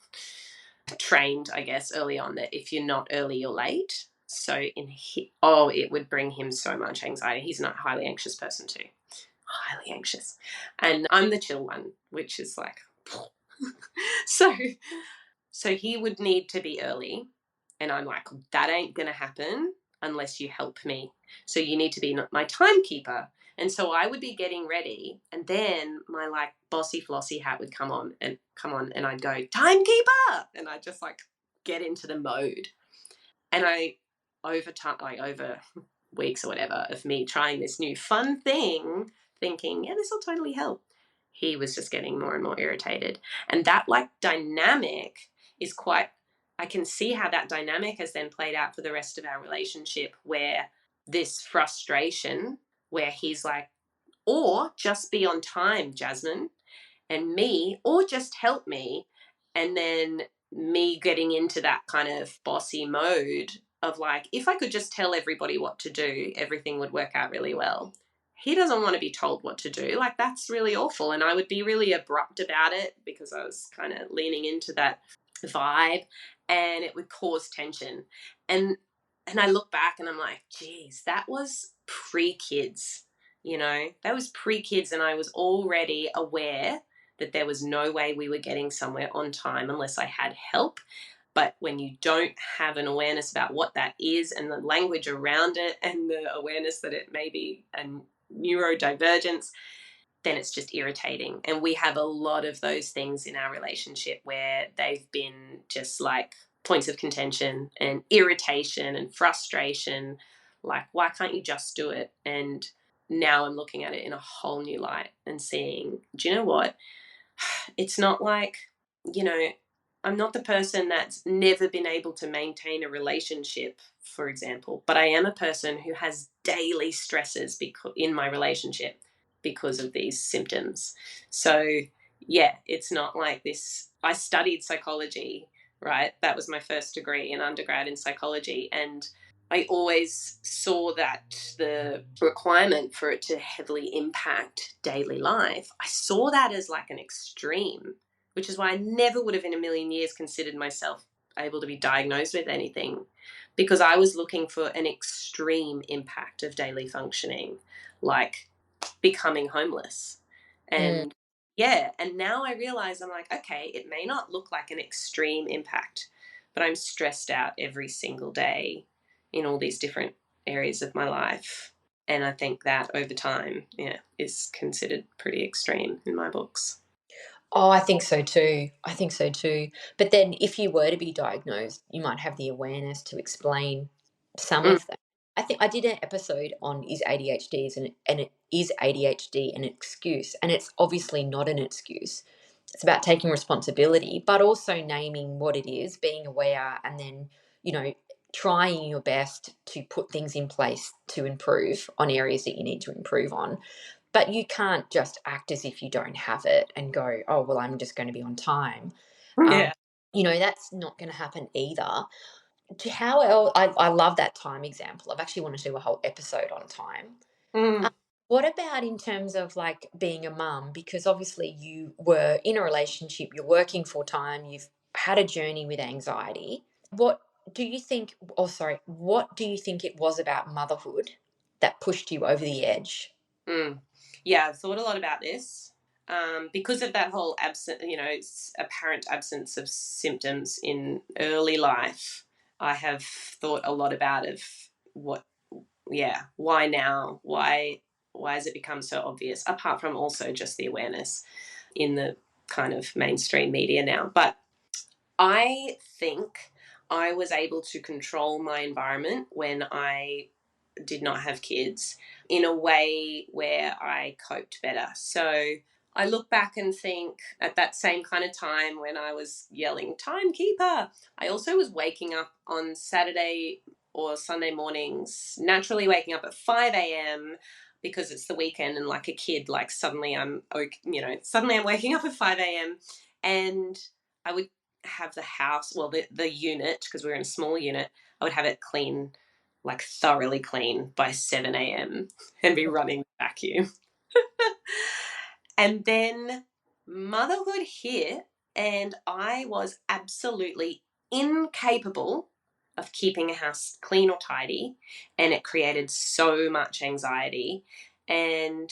trained, I guess, early on that if you're not early, you're late. So it would bring him so much anxiety. He's not a highly anxious person too. Highly anxious. And I'm the chill one, which is like, so he would need to be early. And I'm like, that ain't going to happen unless you help me. So you need to be my timekeeper. And so I would be getting ready, and then my like bossy flossy hat would come on, and I'd go, timekeeper, and I'd just like get into the mode. And over time, like over weeks or whatever of me trying this new fun thing, thinking, yeah, this will totally help, he was just getting more and more irritated. And that like dynamic is quite, I can see how that dynamic has then played out for the rest of our relationship, where this frustration, where he's like, or just be on time, Jasmine, and me, or just help me. And then me getting into that kind of bossy mode of like, if I could just tell everybody what to do, everything would work out really well. He doesn't want to be told what to do. Like, that's really awful. And I would be really abrupt about it because I was kind of leaning into that vibe, and it would cause tension. And I look back and I'm like, geez, that was pre-kids. That was pre-kids, and I was already aware that there was no way we were getting somewhere on time unless I had help. But when you don't have an awareness about what that is and the language around it and the awareness that it may be a neurodivergence, then it's just irritating. And we have a lot of those things in our relationship where they've been just like points of contention and irritation and frustration. Like, why can't you just do it? And now I'm looking at it in a whole new light and seeing, do you know what? It's not like, I'm not the person that's never been able to maintain a relationship, for example, but I am a person who has daily stresses in my relationship because of these symptoms. So, yeah, it's not like this. I studied psychology, right? That was my first degree in undergrad in psychology. And I always saw that the requirement for it to heavily impact daily life, I saw that as like an extreme, which is why I never would have in a million years considered myself able to be diagnosed with anything, because I was looking for an extreme impact of daily functioning, like becoming homeless. Mm. And Yeah, and now I realize I'm like, okay, it may not look like an extreme impact, but I'm stressed out every single day in all these different areas of my life. And I think that over time, yeah, is considered pretty extreme in my books. Oh, I think so too. I think so too. But then if you were to be diagnosed, you might have the awareness to explain some Mm, of that. I think I did an episode on is ADHD and it is ADHD an excuse? And it's obviously not an excuse. It's about taking responsibility, but also naming what it is, being aware, and then, you know, trying your best to put things in place to improve on areas that you need to improve on. But you can't just act as if you don't have it and go, oh, well, I'm just going to be on time. Um, yeah. that's not going to happen either. How else? I love that time example. I've actually wanted to do a whole episode on time. Mm, What about in terms of like being a mum? Because obviously you were in a relationship, you're working full time, you've had a journey with anxiety. What do you think, oh, sorry, what do you think it was about motherhood that pushed you over the edge? mm. Yeah, I've thought a lot about this. Because of that whole apparent absence of symptoms in early life, I have thought a lot about of what, yeah, why now? Why has it become so obvious? Apart from also just the awareness in the kind of mainstream media now. But I think I was able to control my environment when I did not have kids in a way where I coped better. So I look back and think at that same kind of time when I was yelling, timekeeper, I also was waking up on Saturday or Sunday mornings, naturally waking up at 5 a.m. because it's the weekend and like a kid, like suddenly I'm waking up at 5 a.m. and I would have the house, well, the unit, because we were in a small unit, I would have it clean, like thoroughly clean by 7 a.m. and be running the vacuum. And then motherhood hit, and I was absolutely incapable of keeping a house clean or tidy. And it created so much anxiety. And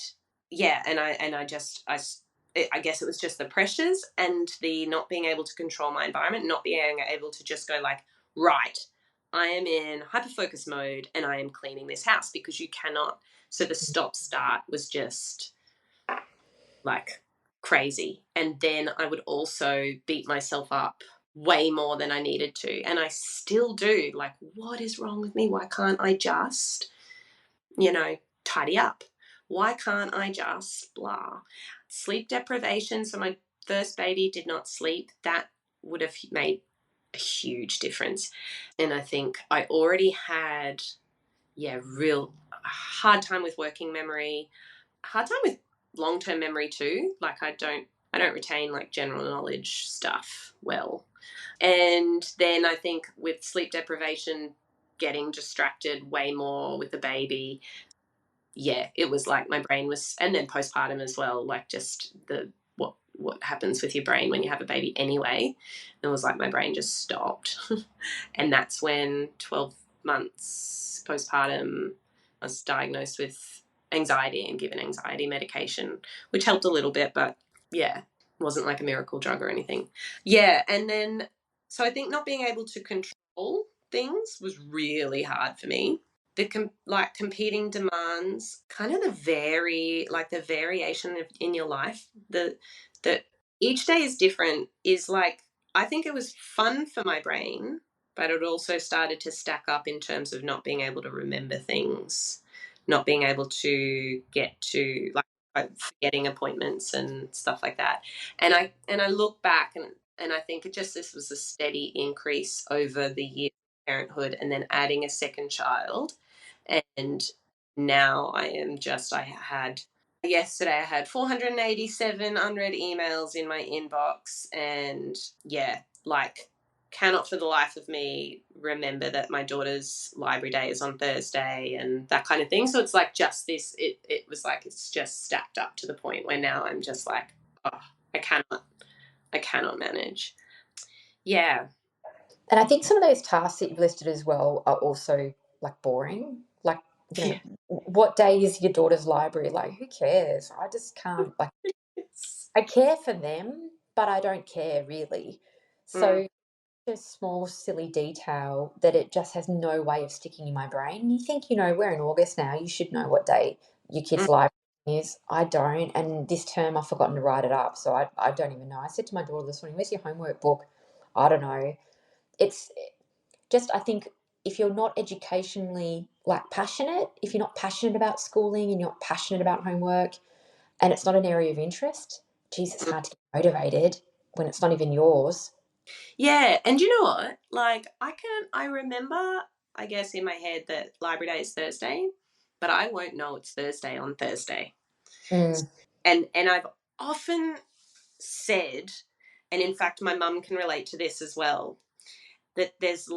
yeah, I guess it was just the pressures and the not being able to control my environment, not being able to just go like, right, I am in hyperfocus mode and I am cleaning this house because you cannot. So the stop start was just like crazy. And then I would also beat myself up way more than I needed to. And I still do. Like, what is wrong with me? Why can't I just, tidy up? Why can't I just blah? Sleep deprivation. So my first baby did not sleep. That would have made a huge difference. And I think I already had, yeah, real hard time with working memory, hard time with long-term memory too. Like I don't retain like general knowledge stuff well. And then I think with sleep deprivation, getting distracted way more with the baby, yeah, it was like my brain was, and then postpartum as well, like just the what happens with your brain when you have a baby anyway. It was like my brain just stopped. And that's when 12 months postpartum I was diagnosed with anxiety and given anxiety medication, which helped a little bit, but yeah, wasn't like a miracle drug or anything. Yeah, and then so I think not being able to control things was really hard for me. The competing demands, kind of the variation in your life, that each day is different, is like, I think it was fun for my brain, but it also started to stack up in terms of not being able to remember things, not being able to get to like forgetting appointments and stuff like that. And I look back and I think this was a steady increase over the years of parenthood and then adding a second child. And now I had yesterday I had 487 unread emails in my inbox, and yeah, like cannot for the life of me remember that my daughter's library day is on Thursday and that kind of thing. So it's like just this, it was like it's just stacked up to the point where now I'm just like, oh, I cannot manage. Yeah. And I think some of those tasks that you've listed as well are also like boring. Like, Yeah. what day is your daughter's library? Like, who cares? I just can't like I care for them, but I don't care really. Mm, So a small silly detail that it just has no way of sticking in my brain. You think, we're in August now, you should know what day your mm. kid's life is. I don't, and this term I've forgotten to write it up, so I don't even know. I said to my daughter this morning, where's your homework book? I don't know. It's just, I think, if you're not educationally passionate, if you're not passionate about schooling and you're not passionate about homework and it's not an area of interest, geez, it's hard to get motivated when it's not even yours. Yeah, and you know what? Like, I remember, I guess, in my head that library day is Thursday, but I won't know it's Thursday on Thursday. Mm, And I've often said, and in fact, my mum can relate to this as well, that there's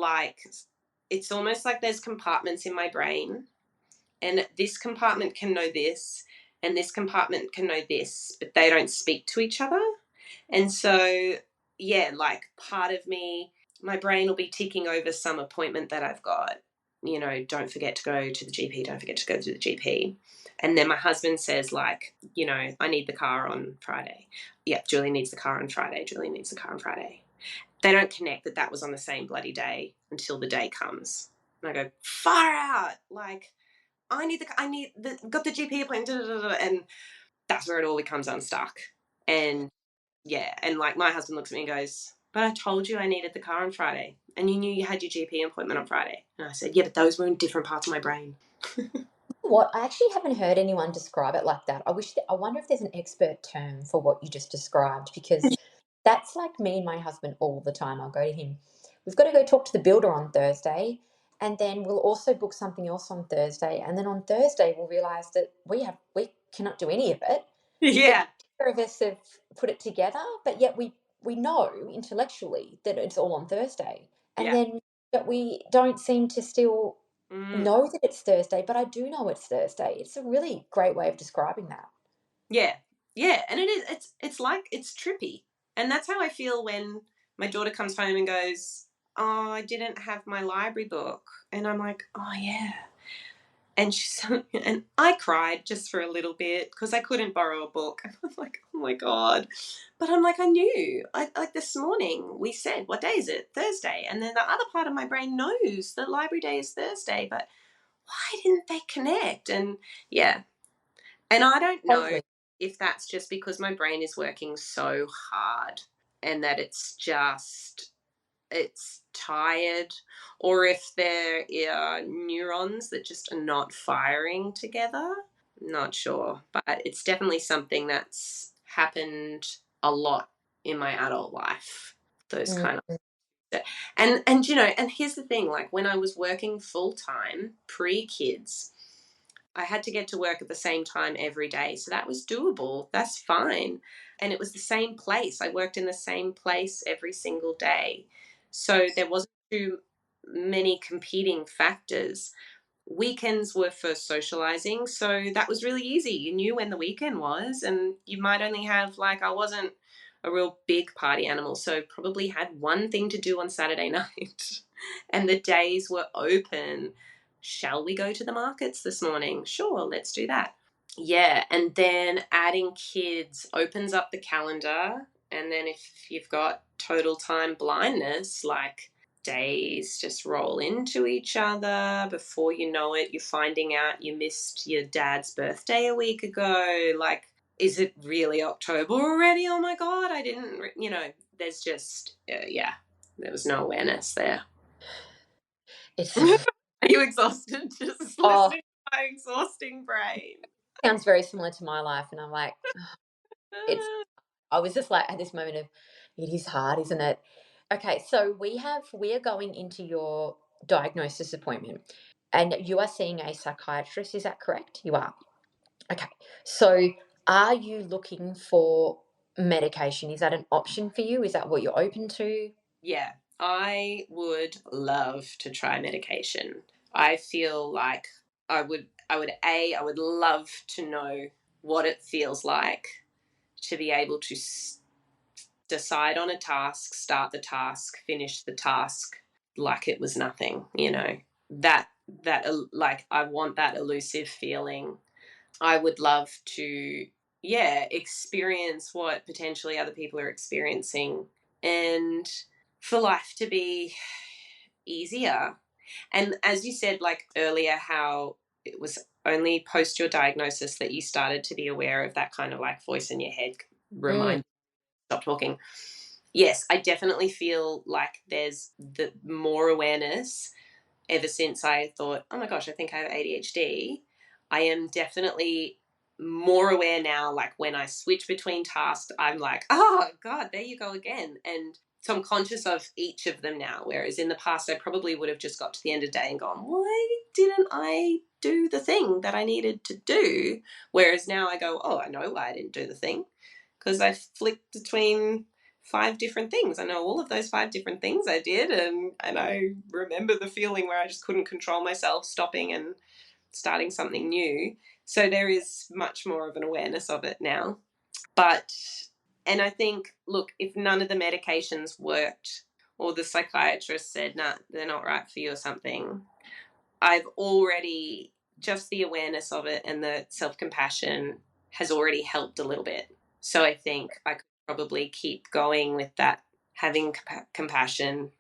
it's almost like there's compartments in my brain, and this compartment can know this, and this compartment can know this, but they don't speak to each other. And so, yeah, like part of me, my brain will be ticking over some appointment that I've got. Don't forget to go to the GP, don't forget to go to the GP. And then my husband says, I need the car on Friday. Yeah, Julie needs the car on Friday. Julie needs the car on Friday. They don't connect that was on the same bloody day until the day comes. And I go, far out. Like, got the GP appointment, da, da, da, da, and that's where it all becomes unstuck. And yeah, and like my husband looks at me and goes, but I told you I needed the car on Friday and you knew you had your GP appointment on Friday. And I said, yeah, but those were in different parts of my brain. What? I actually haven't heard anyone describe it like that. I wonder if there's an expert term for what you just described, because that's like me and my husband all the time. I'll go to him. We've got to go talk to the builder on Thursday, and then we'll also book something else on Thursday, and then on Thursday we'll realize that we cannot do any of it, but Yeah, neither of us have put it together, but yet we know intellectually that it's all on Thursday, and yeah. then but we don't seem to still Mm, know that it's Thursday, but I do know it's Thursday. It's a really great way of describing that. yeah, yeah. And it is, it's trippy. And that's how I feel when my daughter comes home and goes, oh, I didn't have my library book. And I'm like, oh, yeah. And and I cried just for a little bit because I couldn't borrow a book. And I'm like, oh my God. But I'm like, I knew. Like this morning we said, what day is it? Thursday. And then the other part of my brain knows that library day is Thursday, but why didn't they connect? And yeah. And I don't know Totally. if that's just because my brain is working so hard and that it's tired, or if there are neurons that just are not firing together. Not sure, but it's definitely something that's happened a lot in my adult life. Those Mm, kind of, and here's the thing, like when I was working full time pre kids, I had to get to work at the same time every day. So that was doable. That's fine. And it was the same place. I worked in the same place every single day. So there wasn't too many competing factors. Weekends were for socializing. So that was really easy. You knew when the weekend was, and you might only have, I wasn't a real big party animal. So probably had one thing to do on Saturday night. And the days were open. Shall we go to the markets this morning? Sure, let's do that. Yeah, and then adding kids opens up the calendar. And then if you've got total time blindness, days just roll into each other. Before you know it, you're finding out you missed your dad's birthday a week ago. Is it really October already? Oh my God, I didn't, there's just, yeah, there was no awareness there. it's Are you exhausted just oh, listening to my exhausting brain? sounds very similar to my life, and I'm like, it's. I was just like at this moment of, it is hard, isn't it? Okay, so we are going into your diagnosis appointment, and you are seeing a psychiatrist. Is that correct? You are. Okay, so are you looking for medication? Is that an option for you? Is that what you're open to? Yeah, I would love to try medication. I feel like I would love to know what it feels like to be able to decide on a task, start the task, finish the task like it was nothing, that I want that elusive feeling. I would love to experience what potentially other people are experiencing, and for life to be easier. And as you said, like earlier, how it was only post your diagnosis that you started to be aware of that kind of like voice in your head Mm, remind stop talking. Yes, I definitely feel like there's the more awareness ever since I thought, oh my gosh, I think I have ADHD. I am definitely more aware now. Like when I switch between tasks, I'm like, oh God, there you go again. And so I'm conscious of each of them now. Whereas in the past, I probably would have just got to the end of the day and gone, why didn't I do the thing that I needed to do? Whereas now I go, oh, I know why I didn't do the thing, because I flicked between 5 different things. I know all of those 5 different things I did, and I remember the feeling where I just couldn't control myself, stopping and starting something new. So there is much more of an awareness of it now. But, and I think, look, if none of the medications worked or the psychiatrist said, nah, they're not right for you or something, I've already, just the awareness of it and the self-compassion has already helped a little bit. So I think I could probably keep going with that, having compassion,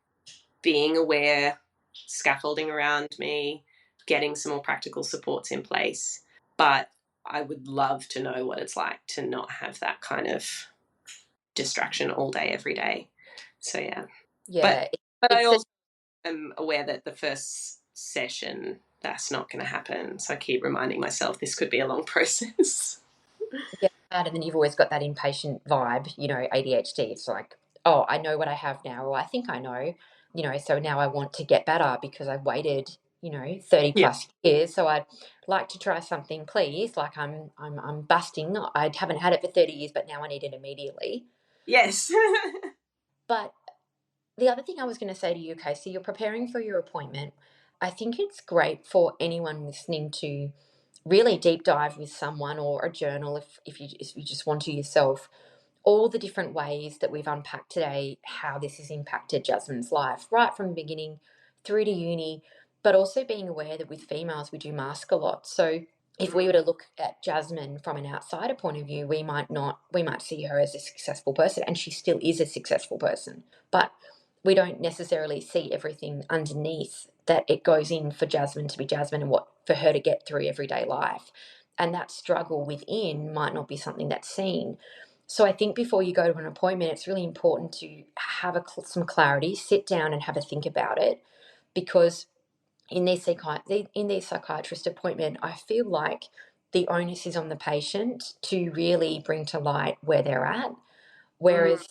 being aware, scaffolding around me, getting some more practical supports in place. But I would love to know what it's like to not have that kind of distraction all day, every day. So yeah. But yeah, but I it's a also am aware that the first session that's not going to happen. So I keep reminding myself this could be a long process. yeah, hard, and then you've always got that impatient vibe, ADHD. It's like, oh, I know what I have now, or I think I know, so now I want to get better because I've waited, 30 Yeah. plus years. So I'd like to try something, please. Like I'm busting. I haven't had it for 30 years, but now I need it immediately. Yes. But the other thing I was going to say to you, Casey, you're preparing for your appointment. I think it's great for anyone listening to really deep dive with someone or a journal if you just want to yourself, all the different ways that we've unpacked today, how this has impacted Jasmine's life, right from the beginning through to uni, but also being aware that with females, we do mask a lot. So if we were to look at Jasmine from an outsider point of view, we might see her as a successful person, and she still is a successful person, but we don't necessarily see everything underneath that it goes in for Jasmine to be Jasmine and what for her to get through everyday life. And that struggle within might not be something that's seen. So I think before you go to an appointment, it's really important to have some clarity, sit down and have a think about it, because in their psychiatrist appointment, I feel like the onus is on the patient to really bring to light where they're at. Mm. Whereas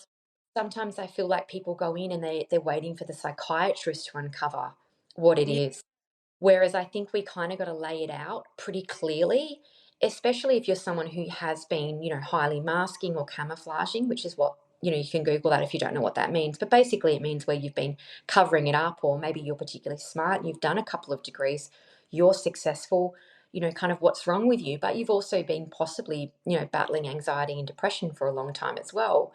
sometimes I feel like people go in and they're waiting for the psychiatrist to uncover what it Yeah. is. Whereas I think we kind of got to lay it out pretty clearly, especially if you're someone who has been, highly masking or camouflaging, which is what, you can Google that if you don't know what that means. But basically, it means where you've been covering it up, or maybe you're particularly smart and you've done a couple of degrees, you're successful, kind of what's wrong with you. But you've also been possibly, battling anxiety and depression for a long time as well.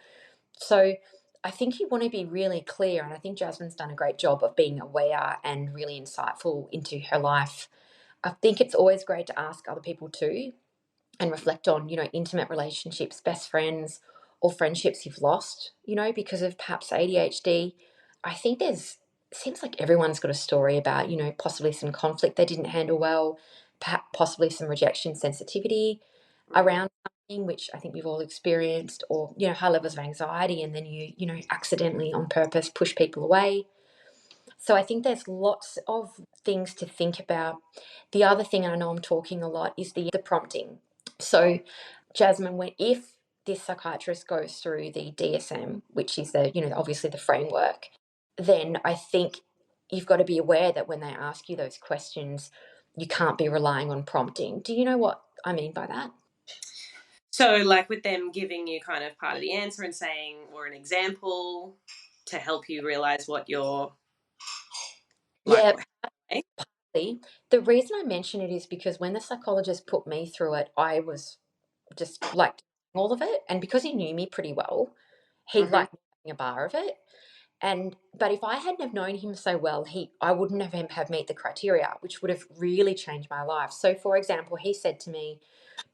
So I think you want to be really clear, and I think Jasmine's done a great job of being aware and really insightful into her life. I think it's always great to ask other people too and reflect on, intimate relationships, best friends, or friendships you've lost, because of perhaps ADHD. I think seems like everyone's got a story about, possibly some conflict they didn't handle well, perhaps possibly some rejection sensitivity Mm. around something, which I think we've all experienced, or, high levels of anxiety, and then accidentally on purpose push people away. So I think there's lots of things to think about. The other thing, and I know I'm talking a lot, is the prompting. So, Jasmine, if this psychiatrist goes through the DSM, which is obviously the framework, then I think you've got to be aware that when they ask you those questions, you can't be relying on prompting. Do you know what I mean by that? So, like with them giving you kind of part of the answer and saying, or an example to help you realize what you're like. Yeah, Okay? partly. The reason I mention it is because when the psychologist put me through it, I was just liked all of it. And because he knew me pretty well, he Mm-hmm. liked having a bar of it. And but if I hadn't have known him so well, I wouldn't have him have meet the criteria, which would have really changed my life. So for example, he said to me,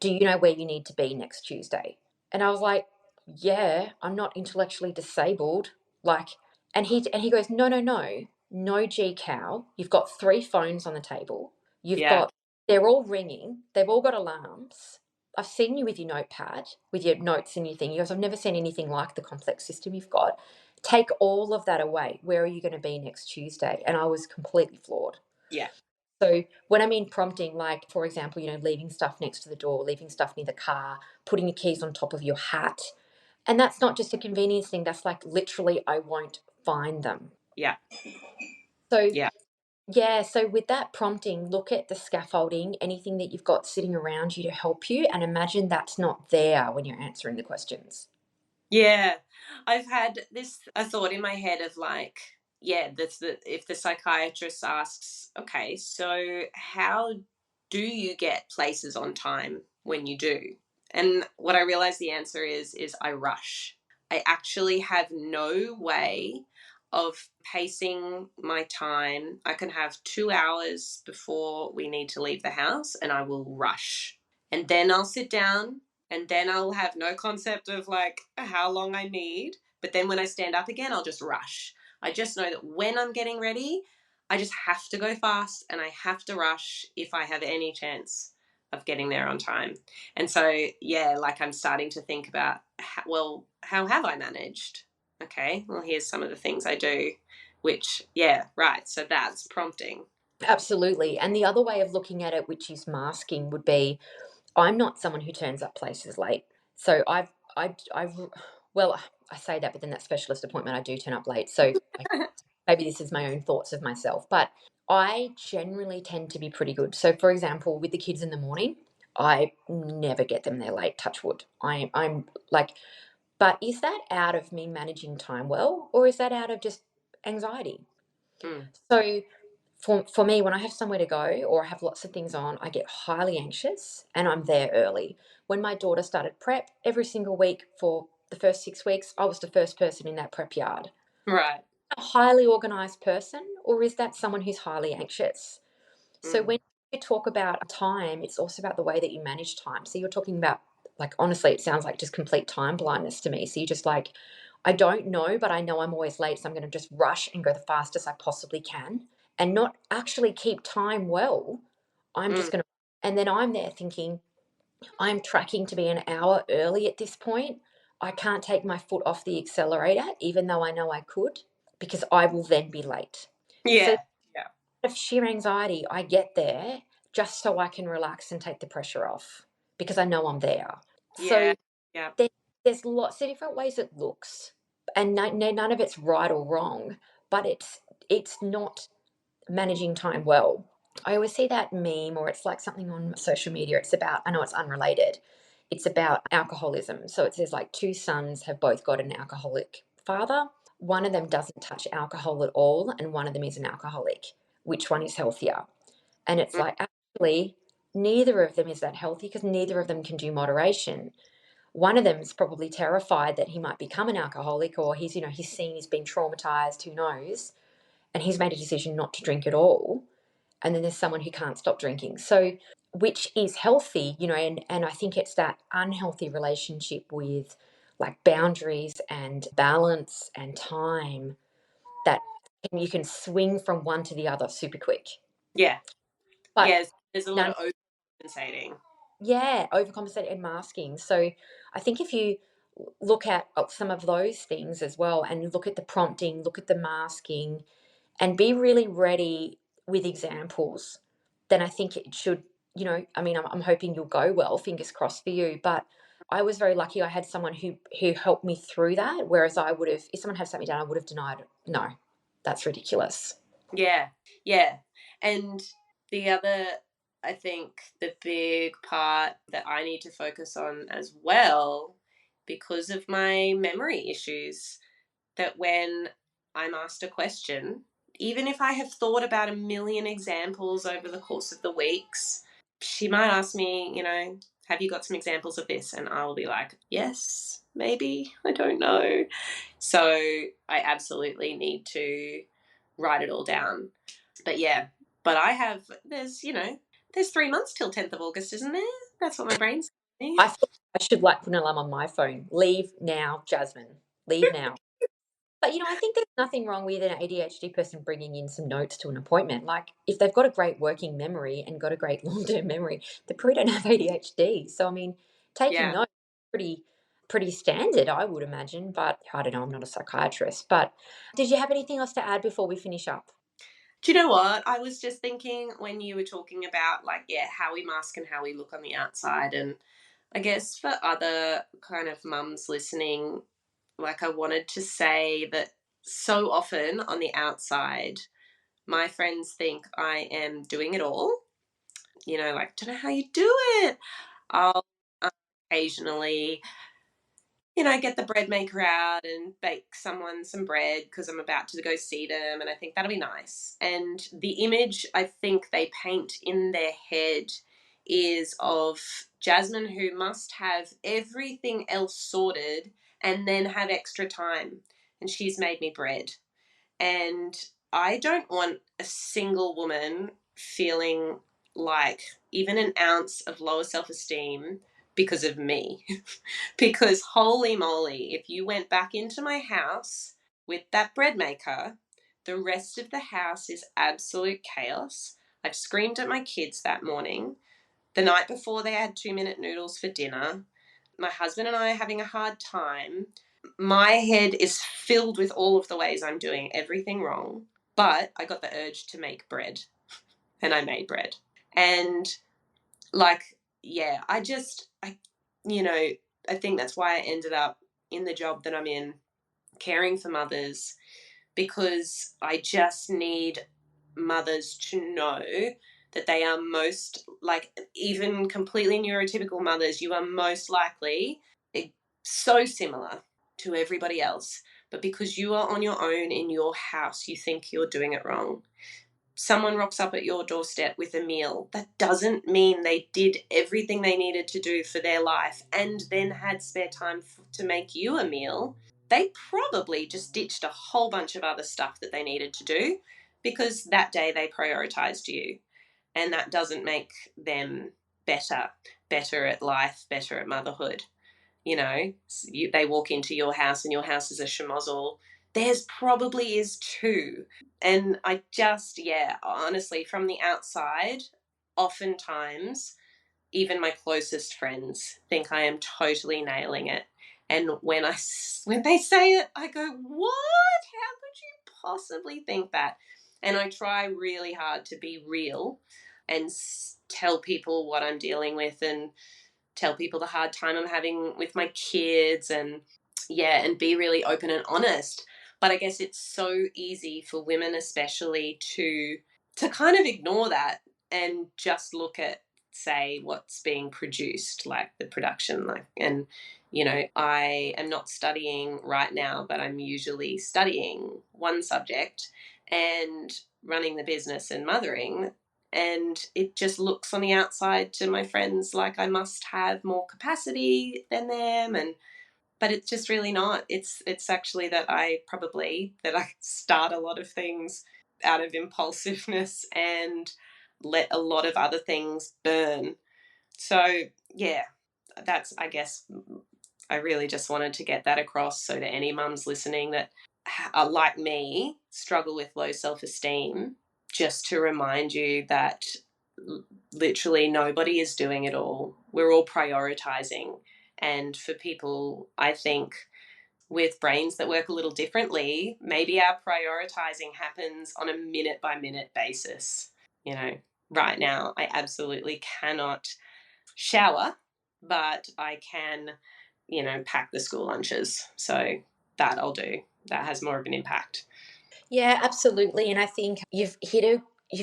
Do you know where you need to be next Tuesday? And I was like, yeah, I'm not intellectually disabled. Like, and he goes, no, no, no, no G cow. You've got 3 phones on the table. You've Yeah. got, they're all ringing. They've all got alarms. I've seen you with your notepad, with your notes and your thing. He goes, I've never seen anything like the complex system you've got. Take all of that away. Where are you going to be next Tuesday? And I was completely floored. Yeah. So when I mean prompting, like, for example, leaving stuff next to the door, leaving stuff near the car, putting your keys on top of your hat. And that's not just a convenience thing. That's like literally, I won't find them. Yeah. So Yeah. yeah, so with that prompting, look at the scaffolding, anything that you've got sitting around you to help you, and imagine that's not there when you're answering the questions. Yeah. I've had a thought in my head of like, yeah, if the psychiatrist asks, okay, so how do you get places on time when you do? And what I realize the answer is I rush. I actually have no way of pacing my time. I can have 2 hours before we need to leave the house and I will rush. And then I'll sit down and then I'll have no concept of like how long I need. But then when I stand up again, I'll just rush. I just know that when I'm getting ready, I just have to go fast and I have to rush if I have any chance of getting there on time. And so, yeah, like I'm starting to think about, how have I managed? Okay, well, here's some of the things I do, which, yeah, right. So that's prompting. Absolutely. And the other way of looking at it, which is masking, would be I'm not someone who turns up places late. So well, I say that, but then that specialist appointment, I do turn up late. So maybe this is my own thoughts of myself, but I generally tend to be pretty good. So, for example, with the kids in the morning, I never get them there late, touch wood. I'm like, but is that out of me managing time well, or is that out of just anxiety? Mm. So, for me, when I have somewhere to go or I have lots of things on, I get highly anxious and I'm there early. When my daughter started prep, every single week for the first 6 weeks, I was the first person in that prep yard. Right. A highly organized person, or is that someone who's highly anxious? So Mm. when you talk about time, it's also about the way that you manage time. So you're talking about, like, honestly, it sounds like just complete time blindness to me. So you're just like, I don't know, but I know I'm always late. So I'm going to just rush and go the fastest I possibly can and not actually keep time well. I'm Mm. just going to, and then I'm there thinking, I'm tracking to be an hour early at this point. I can't take my foot off the accelerator, even though I know I could, because I will then be late. So, Yeah. Yeah. out of sheer anxiety, I get there just so I can relax and take the pressure off because I know I'm there. Yeah. So, Yeah. there, there's lots of different ways it looks, and none of it's right or wrong, but it's not managing time well. I always see that meme, or it's like something on social media. It's about, I know it's unrelated, it's about alcoholism. So it says like 2 sons have both got an alcoholic father. One of them doesn't touch alcohol at all, and one of them is an alcoholic. Which one is healthier? And it's Mm. like, actually, neither of them is that healthy because neither of them can do moderation. One of them is probably terrified that he might become an alcoholic, or he's been traumatized, who knows, and he's made a decision not to drink at all. And then there's someone who can't stop drinking. So, which is healthy, and I think it's that unhealthy relationship with like boundaries and balance and time that you can swing from one to the other super quick. Yeah. But Yes. There's a lot none, of overcompensating. yeah, overcompensating and masking. So I think if you look at some of those things as well and look at the prompting, look at the masking, and be really ready with examples, then I think it should, I mean, I'm hoping you'll go well, fingers crossed for you. But I was very lucky. I had someone who helped me through that. Whereas I would have, if someone had sat me down, I would have denied, no, that's ridiculous. Yeah. Yeah. And the other, I think the big part that I need to focus on as well, because of my memory issues, that when I'm asked a question, even if I have thought about a million examples over the course of the weeks, she might ask me, have you got some examples of this? And I'll be like, yes, maybe, I don't know. So I absolutely need to write it all down. But yeah, there's 3 months till 10th of August, isn't there? That's what my brain's saying. I thought I should like put an alarm on my phone. Leave now, Jasmine. Leave now. But, I think there's nothing wrong with an ADHD person bringing in some notes to an appointment. Like, if they've got a great working memory and got a great long-term memory, they probably don't have ADHD. So, I mean, taking Yeah. notes is pretty standard, I would imagine. But I don't know, I'm not a psychiatrist. But did you have anything else to add before we finish up? Do you know what? I was just thinking when you were talking about, like, yeah, how we mask and how we look on the outside. And I guess for other kind of mums listening, like, I wanted to say that so often on the outside, my friends think I am doing it all. Like, don't know how you do it. I'll occasionally, get the bread maker out and bake someone some bread because I'm about to go see them, and I think that'll be nice. And the image I think they paint in their head is of Jasmine who must have everything else sorted and then have extra time. And she's made me bread. And I don't want a single woman feeling like even an ounce of lower self esteem because of me. Because holy moly, if you went back into my house with that bread maker, the rest of the house is absolute chaos. I've screamed at my kids that morning. The night before, they had 2-minute noodles for dinner. My husband and I are having a hard time. My head is filled with all of the ways I'm doing everything wrong, but I got the urge to make bread, and I made bread. And like, yeah, I think that's why I ended up in the job that I'm in, caring for mothers, because I just need mothers to know that they are most, like, even completely neurotypical mothers, you are most likely so similar to everybody else. But because you are on your own in your house, you think you're doing it wrong. Someone rocks up at your doorstep with a meal. That doesn't mean they did everything they needed to do for their life and then had spare time to make you a meal. They probably just ditched a whole bunch of other stuff that they needed to do because that day they prioritized you. And that doesn't make them better at life, better at motherhood. They walk into your house and your house is a schmozzle. Theirs probably is too. And I just, yeah, honestly, from the outside, oftentimes, even my closest friends think I am totally nailing it. And when they say it, I go, what? How could you possibly think that? And I try really hard to be real and tell people what I'm dealing with and tell people the hard time I'm having with my kids, and yeah, and be really open and honest. But I guess it's so easy for women especially to kind of ignore that and just look at, say, what's being produced, like the production, like, and I am not studying right now, but I'm usually studying one subject and running the business and mothering, and it just looks on the outside to my friends like I must have more capacity than them, but it's just really not. It's actually that I start a lot of things out of impulsiveness and let a lot of other things burn. So yeah, that's, I guess, I really just wanted to get that across, so to any mums listening that are like me, struggle with low self-esteem, just to remind you that literally nobody is doing it all. We're all prioritizing. And for people, I think, with brains that work a little differently, maybe our prioritizing happens on a minute by minute basis. Right now, I absolutely cannot shower, but I can, pack the school lunches. So that I'll do. That has more of an impact. Yeah, absolutely. And I think you've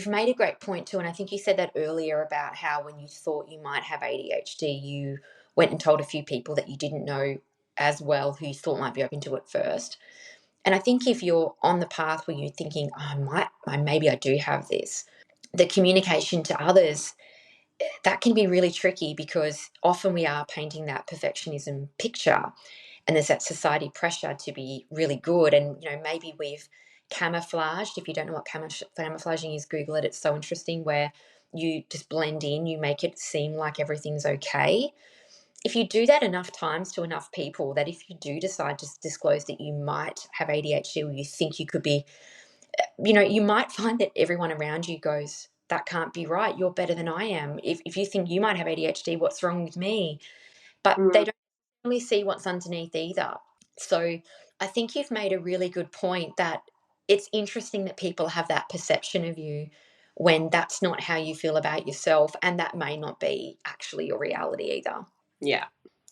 made a great point too. And I think you said that earlier about how when you thought you might have ADHD, you went and told a few people that you didn't know as well who you thought might be open to it first. And I think if you're on the path where you're thinking, oh, maybe I do have this, the communication to others, that can be really tricky because often we are painting that perfectionism picture, and there's that society pressure to be really good. And maybe we've camouflaged. If you don't know what camouflaging is, Google it. It's so interesting, where you just blend in, you make it seem like everything's okay. If you do that enough times to enough people, that if you do decide to disclose that you might have ADHD or you think you could be, you might find that everyone around you goes, that can't be right. You're better than I am. If you think you might have ADHD, what's wrong with me? But they Mm, don't really see what's underneath either. So I think you've made a really good point that it's interesting that people have that perception of you when that's not how you feel about yourself. And that may not be actually your reality either. yeah.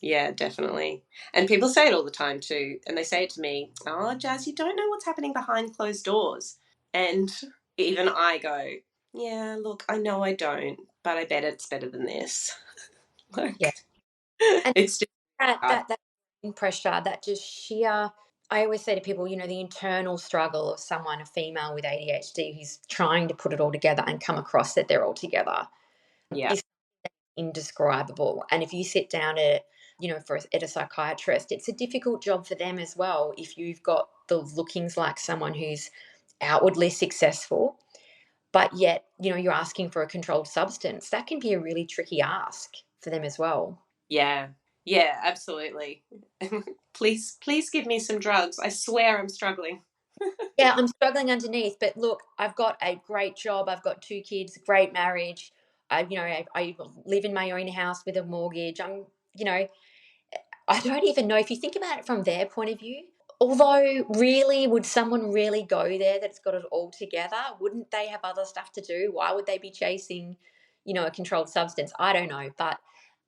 Yeah, definitely. And people say it all the time too. And they say it to me, oh, Jazz, you don't know what's happening behind closed doors. And even I go, yeah, look, I know I don't, but I bet it's better than this. Yeah. Like, And it's just that, hard. that, that pressure, that just sheer, I always say to people, the internal struggle of someone, a female with ADHD, who's trying to put it all together and come across that they're all together Yeah. is indescribable. And if you sit down at a psychiatrist, it's a difficult job for them as well. If you've got the lookings like someone who's outwardly successful, but yet, you're asking for a controlled substance, that can be a really tricky ask for them as well. Yeah. Yeah, absolutely. Please give me some drugs. I swear I'm struggling. Yeah, I'm struggling underneath, but look, I've got a great job. I've got 2 kids, great marriage. I live in my own house with a mortgage. You know, I don't even know if you think about it from their point of view. Although, really, would someone really go there that's got it all together? Wouldn't they have other stuff to do? Why would they be chasing, a controlled substance? I don't know. But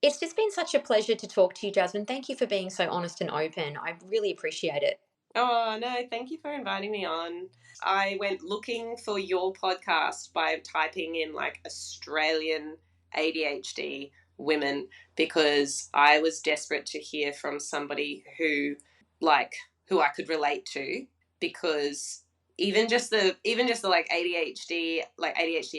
it's just been such a pleasure to talk to you, Jasmine. Thank you for being so honest and open. I really appreciate it. Oh, no, thank you for inviting me on. I went looking for your podcast by typing in like Australian ADHD women because I was desperate to hear from somebody who I could relate to because even just the like ADHD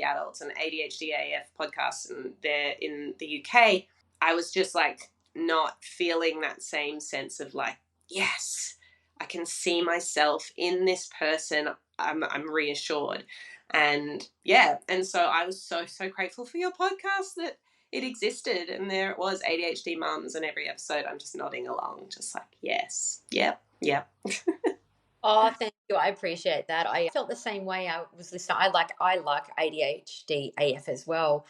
adults and ADHD AF podcasts and they're in the UK, I was just like not feeling that same sense of like, yes, I can see myself in this person. I'm reassured. And yeah, and so I was so grateful for your podcast that it existed and there it was, ADHD mums, and every episode I'm just nodding along, just like, yes, yep, yep. Oh, thank you. I appreciate that. I felt the same way. I was listening. I like ADHD AF as well.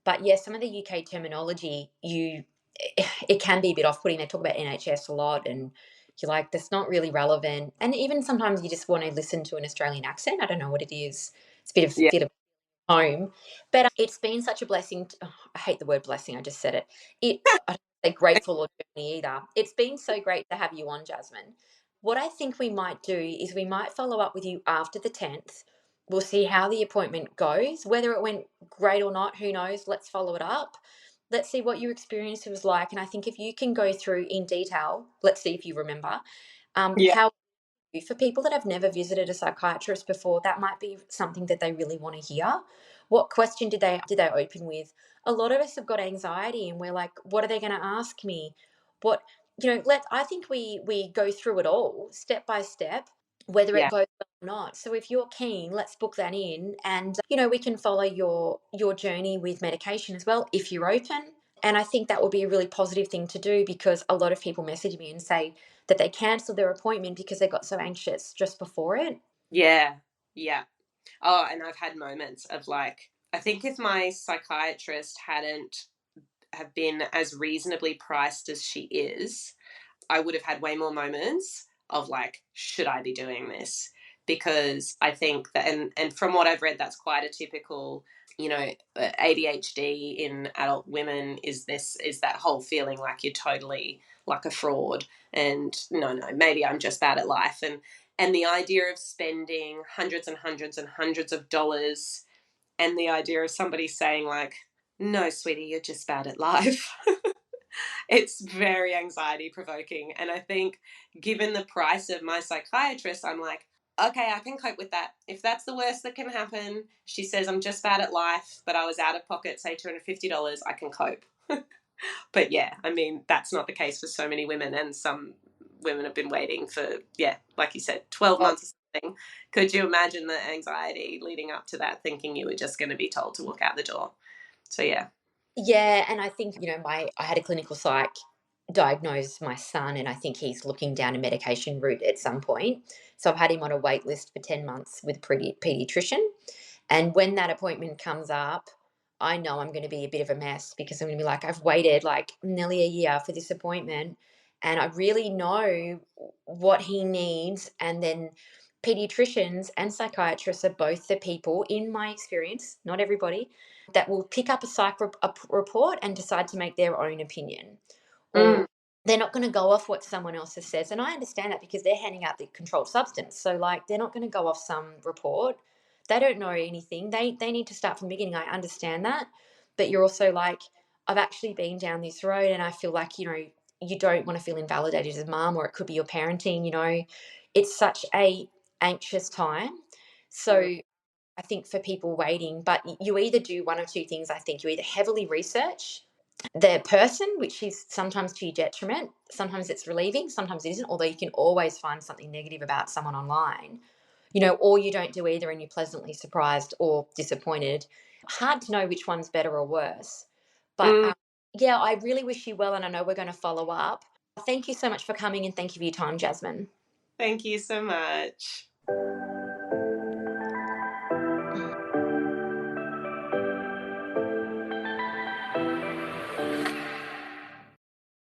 But yeah, some of the UK terminology, it can be a bit off-putting. They talk about NHS a lot, and you're like, that's not really relevant. And even sometimes you just want to listen to an Australian accent. I don't know what it is. It's a bit of Yeah. bit of home, but it's been such a blessing. I hate the word blessing. I just said it. I don't say grateful or journey either. It's been so great to have you on, Jasmine. What I think we might do is we might follow up with you after the 10th. We'll see how the appointment goes, whether it went great or not. Who knows? Let's follow it up. Let's see what your experience was like. And I think if you can go through in detail, let's see if you remember Yeah. how for people that have never visited a psychiatrist before, that might be something that they really want to hear. What question did they open with? A lot of us have got anxiety and we're like, what are they going to ask me? What let I think we go through it all step by step, whether it Yeah. goes well or not. So if you're keen, let's book that in, and we can follow your journey with medication as well if you're open. And I think that will be a really positive thing to do, because a lot of people message me and say that they cancelled their appointment because they got so anxious just before it. Yeah. Yeah. Oh, and I've had moments of like, I think if my psychiatrist hadn't have been as reasonably priced as she is, I would have had way more moments of like, should I be doing this? Because I think that, and from what I've read, that's quite a typical, ADHD in adult women is that whole feeling like you're totally like a fraud, and no, maybe I'm just bad at life, and the idea of spending hundreds and hundreds and hundreds of dollars, and the idea of somebody saying like, no, sweetie, you're just bad at life. It's very anxiety provoking. And I think given the price of my psychiatrist, I'm like, okay, I can cope with that. If that's the worst that can happen, she says I'm just bad at life, but I was out of pocket, say $250, I can cope. But yeah, I mean, that's not the case for so many women. And some women have been waiting for, yeah, like you said, 12 Oh, months or something. Could you imagine the anxiety leading up to that, thinking you were just going to be told to walk out the door? So yeah. Yeah, and I think, I had a clinical psych diagnose my son, and I think he's looking down a medication route at some point. So I've had him on a wait list for 10 months with a pediatrician. And when that appointment comes up, I know I'm going to be a bit of a mess, because I'm going to be like, I've waited like nearly a year for this appointment, and I really know what he needs. And then pediatricians and psychiatrists are both the people, in my experience, not everybody, that will pick up a report and decide to make their own opinion. Or Mm. they're not going to go off what someone else has says. And I understand that, because they're handing out the controlled substance. So, like, they're not going to go off some report. They don't know anything. They need to start from the beginning. I understand that. But you're also like, I've actually been down this road, and I feel like, you don't want to feel invalidated as a mum, or it could be your parenting, It's such a anxious time. So Mm. I think for people waiting, but you either do one or two things. I think you either heavily research the person, which is sometimes to your detriment. Sometimes it's relieving, sometimes it isn't, although you can always find something negative about someone online, or you don't do either and you're pleasantly surprised or disappointed. Hard to know which one's better or worse. But Mm. yeah, I really wish you well, and I know we're going to follow up. Thank you so much for coming, and thank you for your time, Jasmine. Thank you so much.